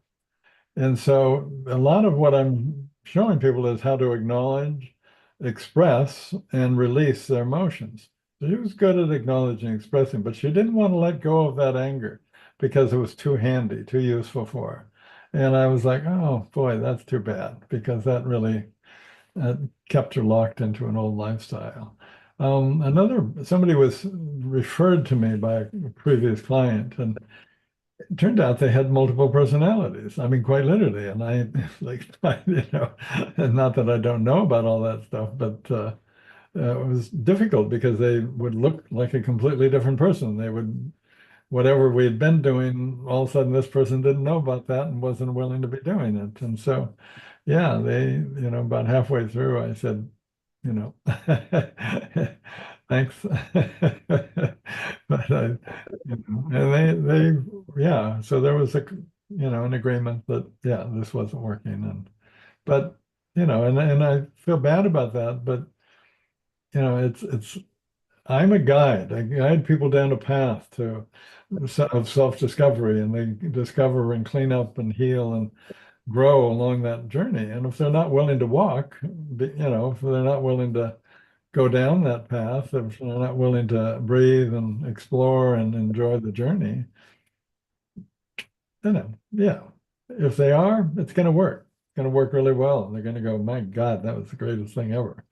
And so a lot of what I'm showing people is how to acknowledge, express, and release their emotions. She was good at acknowledging, expressing, but she didn't want to let go of that anger because it was too handy, too useful for her. And I was like, oh boy, that's too bad, because that really kept her locked into an old lifestyle. Somebody was referred to me by a previous client, and it turned out they had multiple personalities. I mean, quite literally. And I, like, and not that I don't know about all that stuff, but it was difficult because they would look like a completely different person. They would, whatever we had been doing, all of a sudden this person didn't know about that and wasn't willing to be doing it. And so, yeah, about halfway through, I said, you know, thanks. But and yeah, so there was an agreement that, yeah, this wasn't working. But, and I feel bad about that, but, I'm a guide. I guide people down a path of self-discovery, and they discover and clean up and heal and grow along that journey. And if they're not willing to walk, if they're not willing to go down that path, if they're not willing to breathe and explore and enjoy the journey, yeah. If they are, it's going to work. It's going to work really well. And they're going to go, my God, that was the greatest thing ever.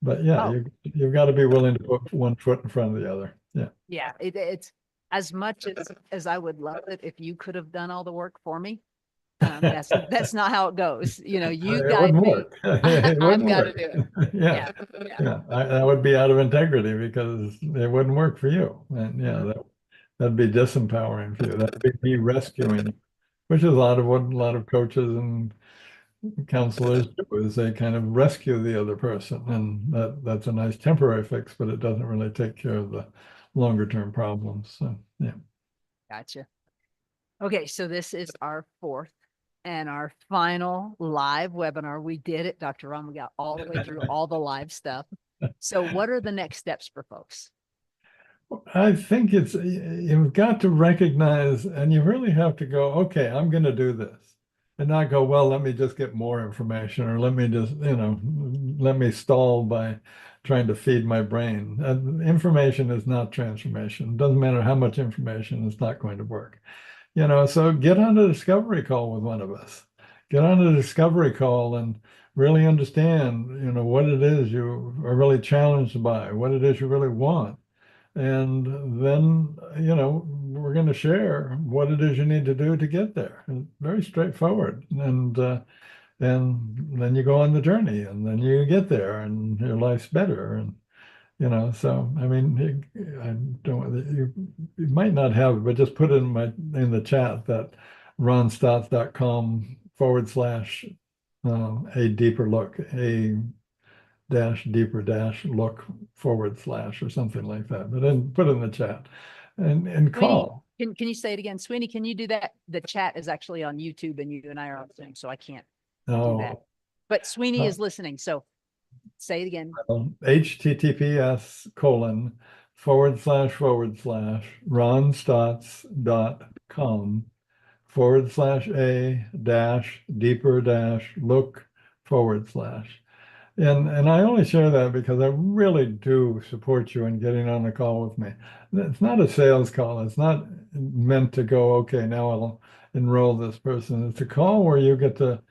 But yeah, Oh, you've got to be willing to put one foot in front of the other. Yeah. yeah. It's as much as I would love it if you could have done all the work for me. That's not how it goes. You It guide wouldn't me. work. It I've wouldn't got to work. do it. Yeah. Yeah. Yeah. That would be out of integrity, because it wouldn't work for you. And yeah, that'd be disempowering for you. That'd be me rescuing you, which is what a lot of coaches and counselors do, is they kind of rescue the other person. And that's a nice temporary fix, but it doesn't really take care of the longer term problems. So yeah. Gotcha. Okay, so this is our fourth and our final live webinar. We did it, Dr. Ron. We got all the way through all the live stuff. So what are the next steps for folks? I think you've got to recognize, and you really have to go, okay, I'm going to do this, and not go, well, let me just get more information, or let me just, let me stall by trying to feed my brain. Information is not transformation. It doesn't matter how much information, it's not going to work. So get on a discovery call with one of us. Get on a discovery call and really understand, what it is you are really challenged by, what it is you really want. And then, we're going to share what it is you need to do to get there. It's very straightforward. And then you go on the journey, and then you get there, and your life's better. And, so, I mean, I don't, you might not have it, but just put in the chat that ronstotts.com/, a deeper look, deeper look / or something like that. But then put in the chat and Sweeney, call. can you say it again? Sweeney, can you do that? The chat is actually on YouTube, and you and I are on Zoom, so I can't do that. But Sweeney is listening, so say it again. https://ronstotts.com/a-deeper-look/. And I only share that because I really do support you in getting on a call with me. It's not a sales call. It's not meant to go, okay, now I'll enroll this person. It's a call where you get to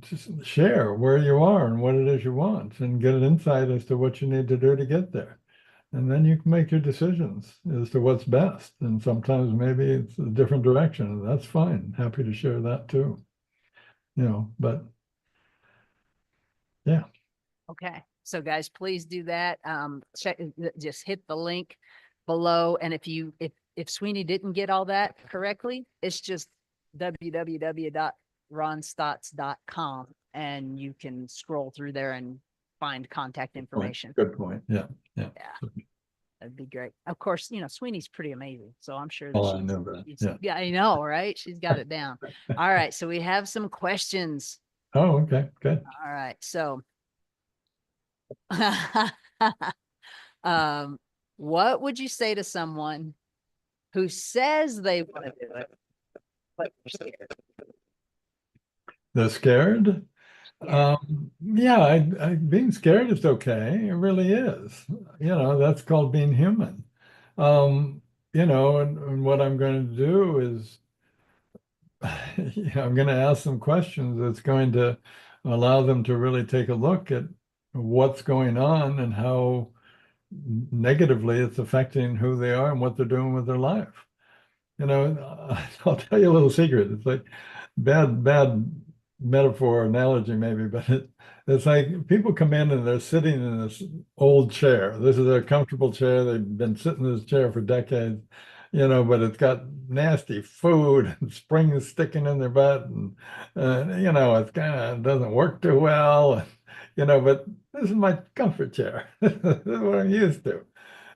just share where you are and what it is you want, and get an insight as to what you need to do to get there. And then you can make your decisions as to what's best. And sometimes maybe it's a different direction, and that's fine. Happy to share that too. But yeah. Okay. So guys, please do that. Just hit the link below. And if Sweeney didn't get all that correctly, it's just www.ronstotts.com, and you can scroll through there and find contact information. Good point. Yeah. Yeah. That'd be great. Of course, Sweeney's pretty amazing. So I'm sure Oh, that I know that. yeah, I know, right? She's got it down. All right. So we have some questions. Oh, okay. Good. All right. So what would you say to someone who says they want to do it, but they're scared? They're scared? Yeah. Yeah, being scared is okay. It really is. That's called being human. Um, and what I'm going to do is, I'm going to ask some questions that's going to allow them to really take a look at what's going on and how negatively it's affecting who they are and what they're doing with their life. I'll tell you a little secret. It's like bad metaphor, analogy maybe, but it's like people come in and they're sitting in this old chair. This is a comfortable chair. They've been sitting in this chair for decades, but it's got nasty food and springs sticking in their butt, and it's kind of doesn't work too well. But this is my comfort chair. This is what I'm used to.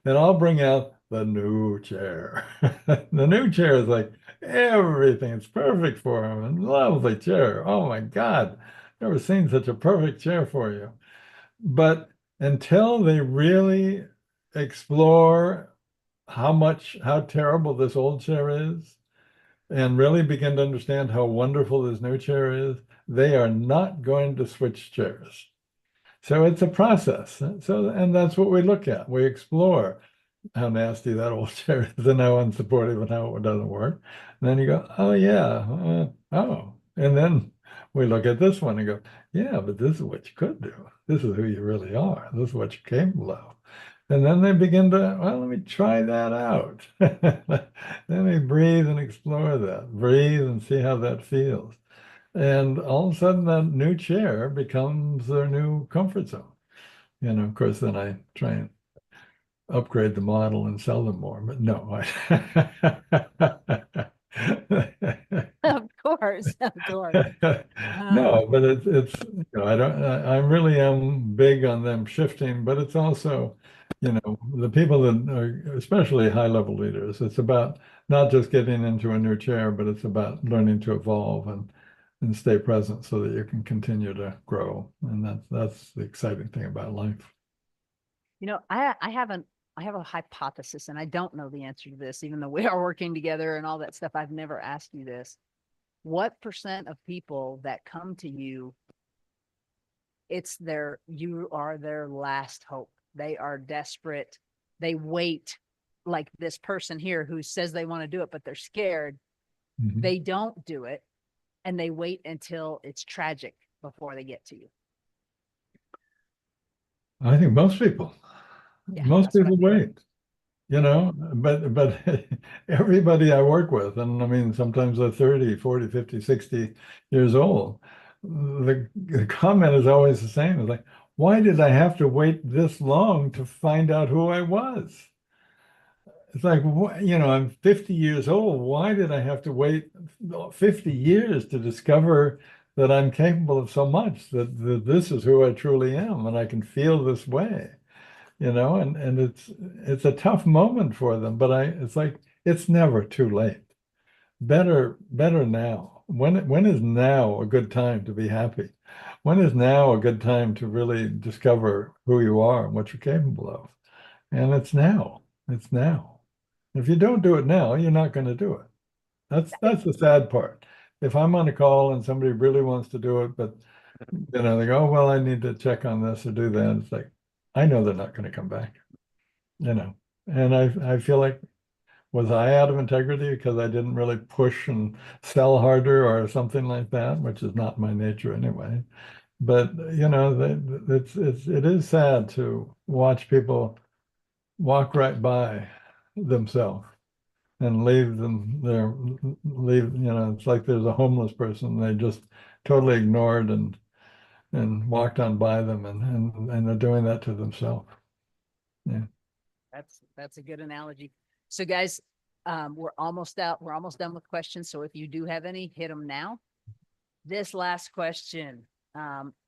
And I'll bring out the new chair. The new chair is like everything. It's perfect for him. And lovely chair. Oh my God. Never seen such a perfect chair for you. But until they really explore how terrible this old chair is, and really begin to understand how wonderful this new chair is, they are not going to switch chairs. So it's a process. And that's what we look at. We explore how nasty that old chair is and how unsupportive and how it doesn't work. And then you go, oh yeah, oh. And then we look at this one and go, yeah, but this is what you could do. This is who you really are. This is what you're capable of. And then they begin to, well, let me try that out. Let me breathe and explore that. Breathe and see how that feels. And all of a sudden, that new chair becomes their new comfort zone. Of course, then I try and upgrade the model and sell them more, but no. Of course, of course. No, but I don't, I really am big on them shifting, but it's also, the people that are, especially high level leaders, it's about not just getting into a new chair, but it's about learning to evolve and stay present so that you can continue to grow. And that's the exciting thing about life. I have a hypothesis, and I don't know the answer to this, even though we are working together and all that stuff. I've never asked you this. What percent of people that come to you, you are their last hope. They are desperate. They wait, like this person here who says they want to do it, but they're scared. Mhm. They don't do it, and they wait until it's tragic before they get to you. I think Yeah, most that's what I people figured. wait. But everybody I work with, and I mean, sometimes they're 30, 40, 50, 60 years old. The comment is always the same. It's like, why did I have to wait this long to find out who I was? It's like, I'm 50 years old. Why did I have to wait 50 years to discover that I'm capable of so much, that this is who I truly am, and I can feel this way? And it's a tough moment for them, but it's like it's never too late. Better now. When is now a good time to be happy? When is now a good time to really discover who you are and what you're capable of? And it's now. It's now. If you don't do it now, you're not going to do it. That's the sad part. If I'm on a call and somebody really wants to do it, but they go, oh, well, I need to check on this or do that. It's like, I know they're not going to come back you know. And I feel like, was I out of integrity because I didn't really push and sell harder or something like that, which is not my nature anyway. But it is sad to watch people walk right by themselves and leave them there, it's like there's a homeless person they just totally ignored and walked on by them and they're doing that to themselves. Yeah. That's a good analogy. So guys, we're almost out. We're almost done with questions. So if you do have any, hit them now. This last question,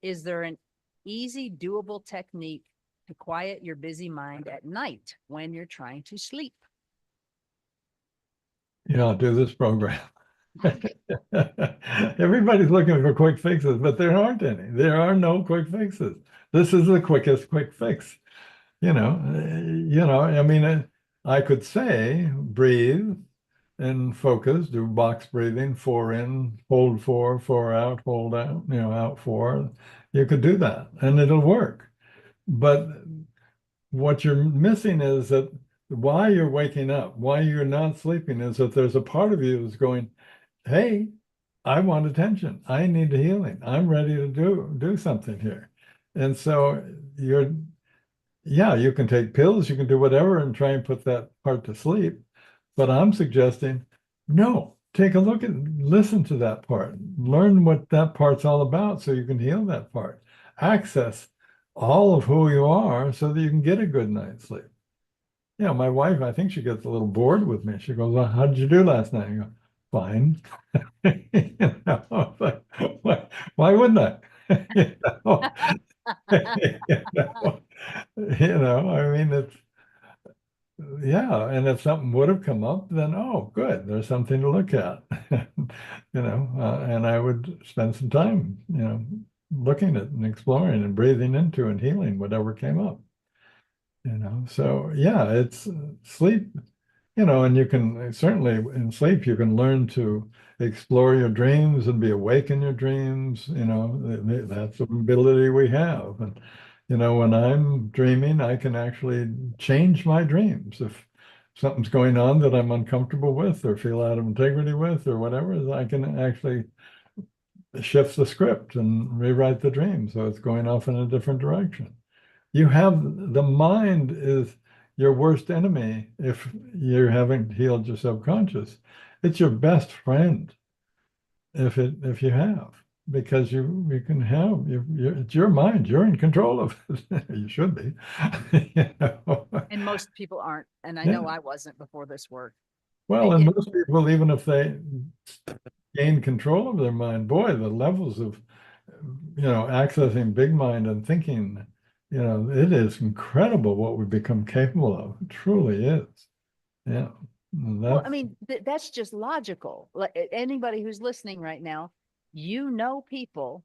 is there an easy, doable technique to quiet your busy mind at night when you're trying to sleep? Yeah, do this program. Everybody's looking for quick fixes, but there aren't any. There are no quick fixes. This is the quickest quick fix. I mean, I could say breathe, and focus, do box breathing, 4 in, hold 4, 4 out, hold out, out 4. You could do that and it'll work. But what you're missing is that why you're waking up, why you're not sleeping is that there's a part of you that's going, hey, I want attention. I need healing. I'm ready to do something here. And so yeah, you can take pills, you can do whatever and try and put that part to sleep. But I'm suggesting, no, take a look and listen to that part. Learn what that part's all about so you can heal that part. Access all of who you are so that you can get a good night's sleep. Yeah, my wife, I think she gets a little bored with me. She goes, well, how did you do last night? I go, fine. Why wouldn't I? you know, I mean, yeah, and if something would have come up, then oh, good, there's something to look at, and I would spend some time, looking at and exploring and breathing into and healing whatever came up, So yeah, it's sleep, and you can certainly in sleep you can learn to explore your dreams and be awake in your dreams. That's an ability we have. And when I'm dreaming, I can actually change my dreams. If something's going on that I'm uncomfortable with or feel out of integrity with or whatever, I can actually shift the script and rewrite the dream so it's going off in a different direction. You have the mind is your worst enemy if you haven't healed your subconscious. It's your best friend if you have, because you can have it's your mind. You're in control of it. You should be. And most people aren't. And I Yeah. know I wasn't before this work. Well, and most people, even if they gain control of their mind, boy, the levels of accessing big mind and thinking, it is incredible what we've become capable of. It truly is. Yeah. Well, I mean, that's just logical. Like anybody who's listening right now, people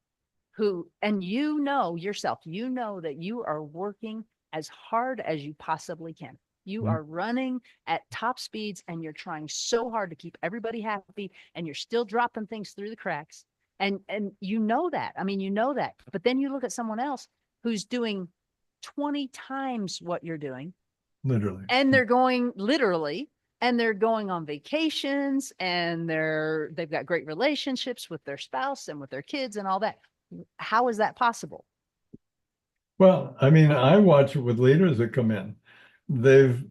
who, and yourself, that you are working as hard as you possibly can. You are running at top speeds and you're trying so hard to keep everybody happy and you're still dropping things through the cracks. And that. I mean, that. But then you look at someone else who's doing 20 times what you're doing. Literally. And they're going literally, and they're going on vacations and they've got great relationships with their spouse and with their kids and all that. How is that possible? Well, I mean, I watch it with leaders that come in. They've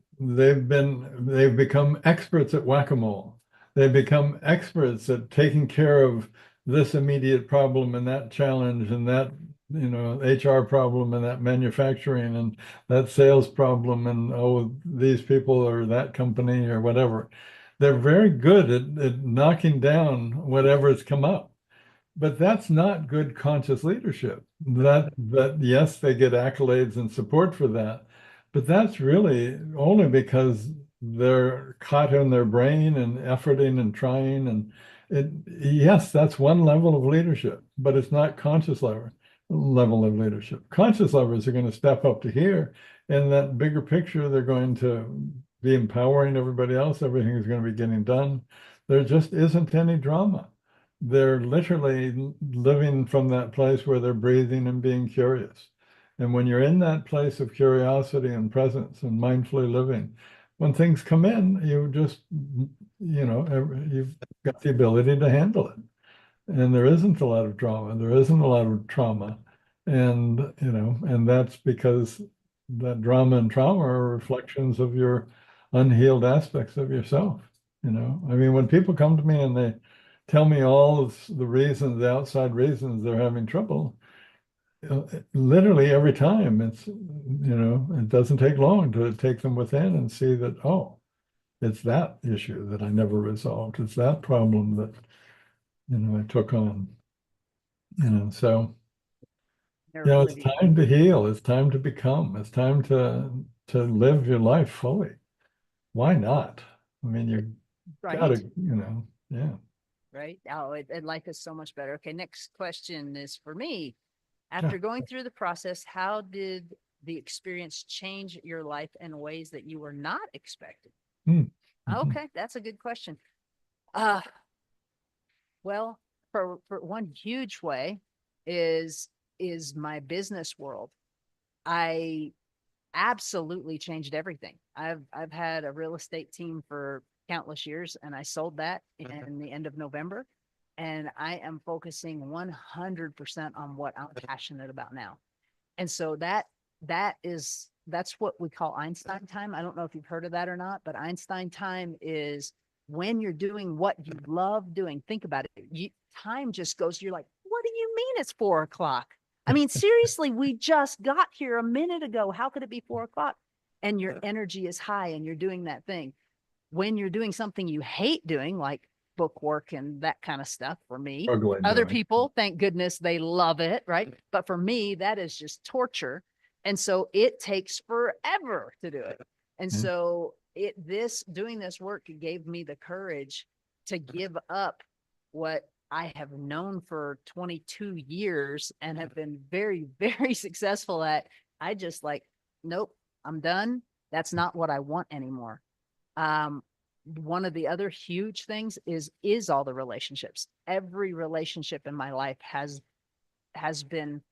become experts at whack-a-mole. They've become experts at taking care of this immediate problem and that challenge and that, HR problem and that manufacturing and that sales problem and oh, these people or that company or whatever. They're very good at knocking down whatever's come up. But that's not good conscious leadership. That yes, they get accolades and support for that, but that's really only because they're caught in their brain and efforting and trying. And yes, that's one level of leadership, but it's not conscious level of leadership. Conscious levels are going to step up to here, and that bigger picture, they're going to be empowering everybody else. Everything is going to be getting done. There just isn't any drama. They're literally living from that place where they're breathing and being curious. And when you're in that place of curiosity and presence and mindfully living, when things come in, you just, you've got the ability to handle it. And there isn't a lot of drama, there isn't a lot of trauma. And that's because that drama and trauma are reflections of your unhealed aspects of yourself. I mean, when people come to me and they tell me all of the reasons, the outside reasons they're having trouble, literally every time it doesn't take long to take them within and see that, oh, it's that issue that I never resolved. It's that problem that, I took on, so, it's time to heal. It's time to become. It's time to live your life fully. Why not? I mean, you gotta, yeah. Right. Oh, and life is so much better. Okay. Next question is for me. After going through the process, how did the experience change your life in ways that you were not expecting? Okay, that's a good question. Uh, well, for one huge way is my business world. I absolutely changed everything. I've had a real estate team for countless years, and I sold that in the end of November. And I am focusing 100% on what I'm passionate about now. And so that's what we call Einstein time. I don't know if you've heard of that or not, but Einstein time is when you're doing what you love doing. Think about it. Time just goes, you're like, what do you mean it's 4 o'clock? I mean, seriously, we just got here a minute ago. How could it be 4 o'clock? And your energy is high and you're doing that thing. When you're doing something you hate doing, like book work and that kind of stuff, for me, Struggling other doing. people, thank goodness they love it, right? But for me, that is just torture. And so it takes forever to do it. And so doing this work gave me the courage to give up what I have known for 22 years and have been very, very successful at. I just like, nope, I'm done. That's not what I want anymore. One of the other huge things is all the relationships. Every relationship in my life has been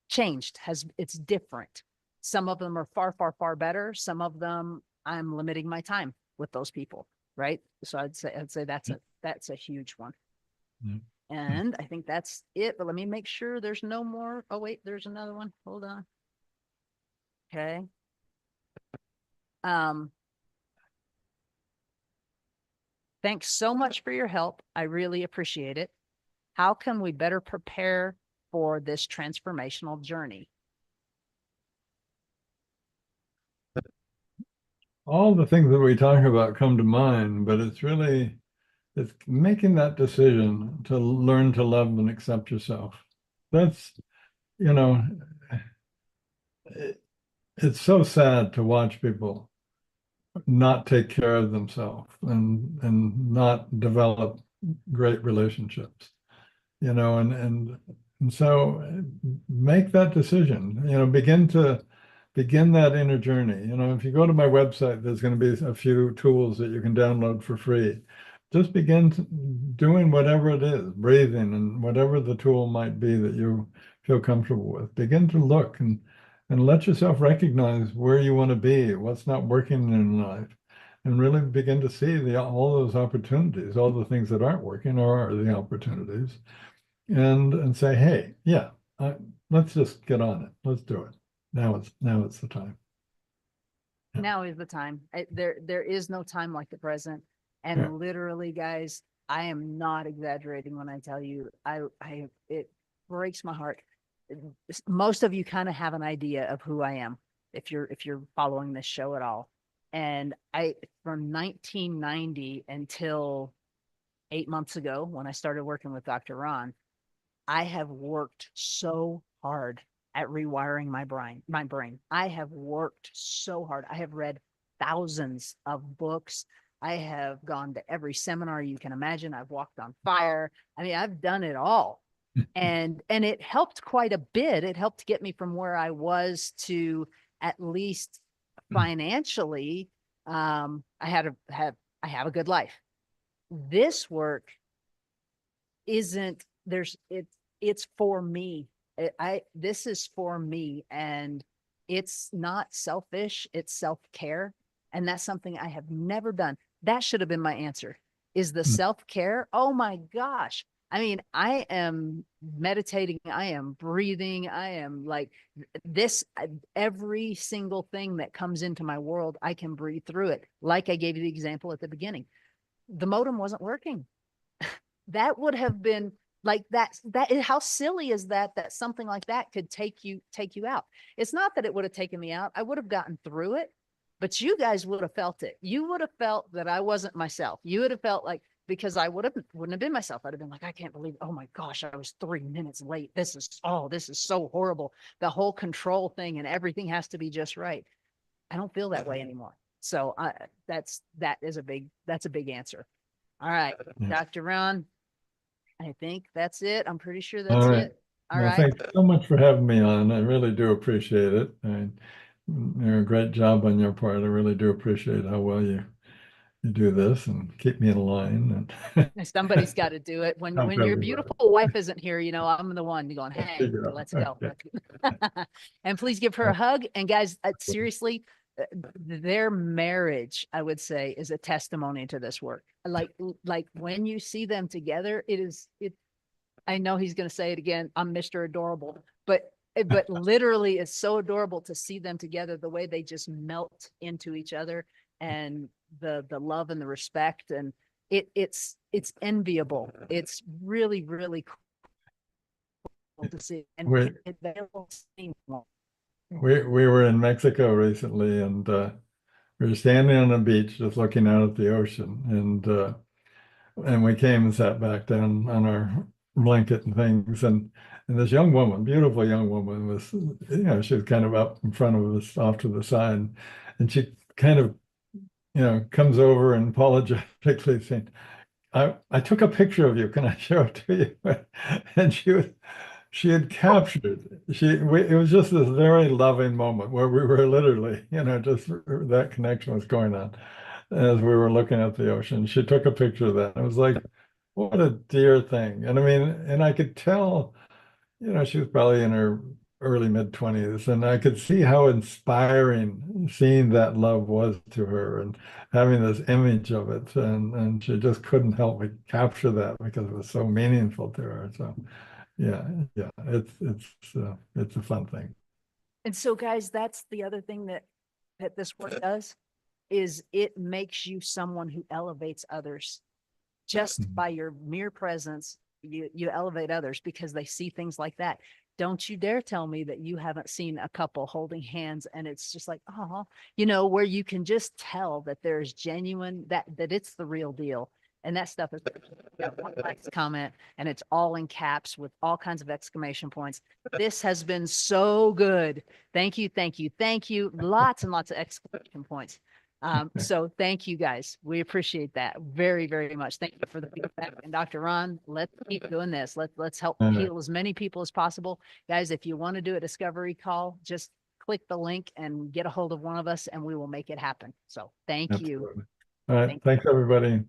changed, it's different. Some of them are far, far, far better. Some of them I'm limiting my time with those people, right? So I'd say that's a huge one. Yeah. And I think that's it. But let me make sure there's no more. Oh, wait, there's another one. Hold on. Okay. Thanks so much for your help. I really appreciate it. How can we better prepare for this transformational journey? All the things that we talk about come to mind, but it's making that decision to learn to love and accept yourself. That's, you know, it's so sad to watch people not take care of themselves and not develop great relationships, and so make that decision, begin that inner journey. If you go to my website, there's going to be a few tools that you can download for free. Just begin doing whatever it is, breathing and whatever the tool might be that you feel comfortable with. Begin to look and let yourself recognize where you want to be, what's not working in life, and really begin to see all those opportunities, all the things that aren't working are the opportunities, and say, hey, yeah, let's just get on it. Let's do it. Now it's the time. Yeah. Now is the time. There is no time like the present. And Yeah. literally, guys, I am not exaggerating when I tell you, it breaks my heart. Most of you kind of have an idea of who I am if you're following this show at all. And from 1990 until 8 months ago, when I started working with Dr. Ron, I have worked so hard at rewiring my brain. I have worked so hard. I have read thousands of books. I have gone to every seminar you can imagine. I've walked on fire. I mean, I've done it all. And it helped quite a bit. It helped get me from where I was to at least financially. I have a good life. This work isn't it's for me. This is for me, and it's not selfish, it's self-care. And that's something I have never done. That should have been my answer, is the self-care. Oh my gosh. I mean, I am meditating, I am breathing, I am like this, every single thing that comes into my world, I can breathe through it. Like I gave you the example at the beginning. The modem wasn't working. That would have been like how silly is that something like that could take you out. It's not that it would have taken me out. I would have gotten through it, but you guys would have felt it. You would have felt that I wasn't myself. You would have felt like, because I wouldn't have been myself. I'd have been like, I can't believe, oh my gosh, I was 3 minutes late. This is so horrible. The whole control thing and everything has to be just right. I don't feel that way anymore. So that's a big answer. All right, Dr. Ron, I think that's it. I'm pretty sure that's it. All right. Thanks so much for having me on. I really do appreciate it. And a great job on your part. I really do appreciate how well you you do this and keep me in line and Somebody's got to do it. When help when your everybody. beautiful wife isn't here, you know, I'm the one going, hey, let's go. And please give her a hug. And guys, seriously, their marriage, I would say, is a testimony to this work. Like when you see them together, it. I know he's going to say it again. I'm Mr. Adorable, but literally it's so adorable to see them together, the way they just melt into each other, and the love and the respect, and it's enviable. It's really, really cool to see. And We available. we were in Mexico recently, and we were standing on the beach just looking out at the ocean, and we came and sat back down on our blanket and things, and this young woman, beautiful young woman, was, she was kind of up in front of us off to the side, and she kind of, comes over and apologetically saying, I took a picture of you. Can I show it to you? And she had captured, it was just this very loving moment where we were literally, just that connection was going on as we were looking at the ocean. She took a picture of that. It was like, what a dear thing. And I mean, and I could tell, she was probably in her early mid-20s, and I could see how inspiring seeing that love was to her and having this image of it. And she just couldn't help but capture that because it was so meaningful to her. So yeah, it's a fun thing. And so, guys, that's the other thing that this work does, is it makes you someone who elevates others. Just by your mere presence, you elevate others because they see things like that. Don't you dare tell me that you haven't seen a couple holding hands and it's just like, oh, where you can just tell that there's genuine, that it's the real deal. And that stuff is one comment, and it's all in caps with all kinds of exclamation points. This has been so good. Thank you, thank you, thank you. Lots and lots of exclamation points. So thank you guys. We appreciate that very, very much. Thank you for the feedback. And Dr. Ron, let's keep doing this. Let's help heal as many people as possible. Guys, if you want to do a discovery call, just click the link and get a hold of one of us and we will make it happen. So thank you. All right. Thanks, everybody.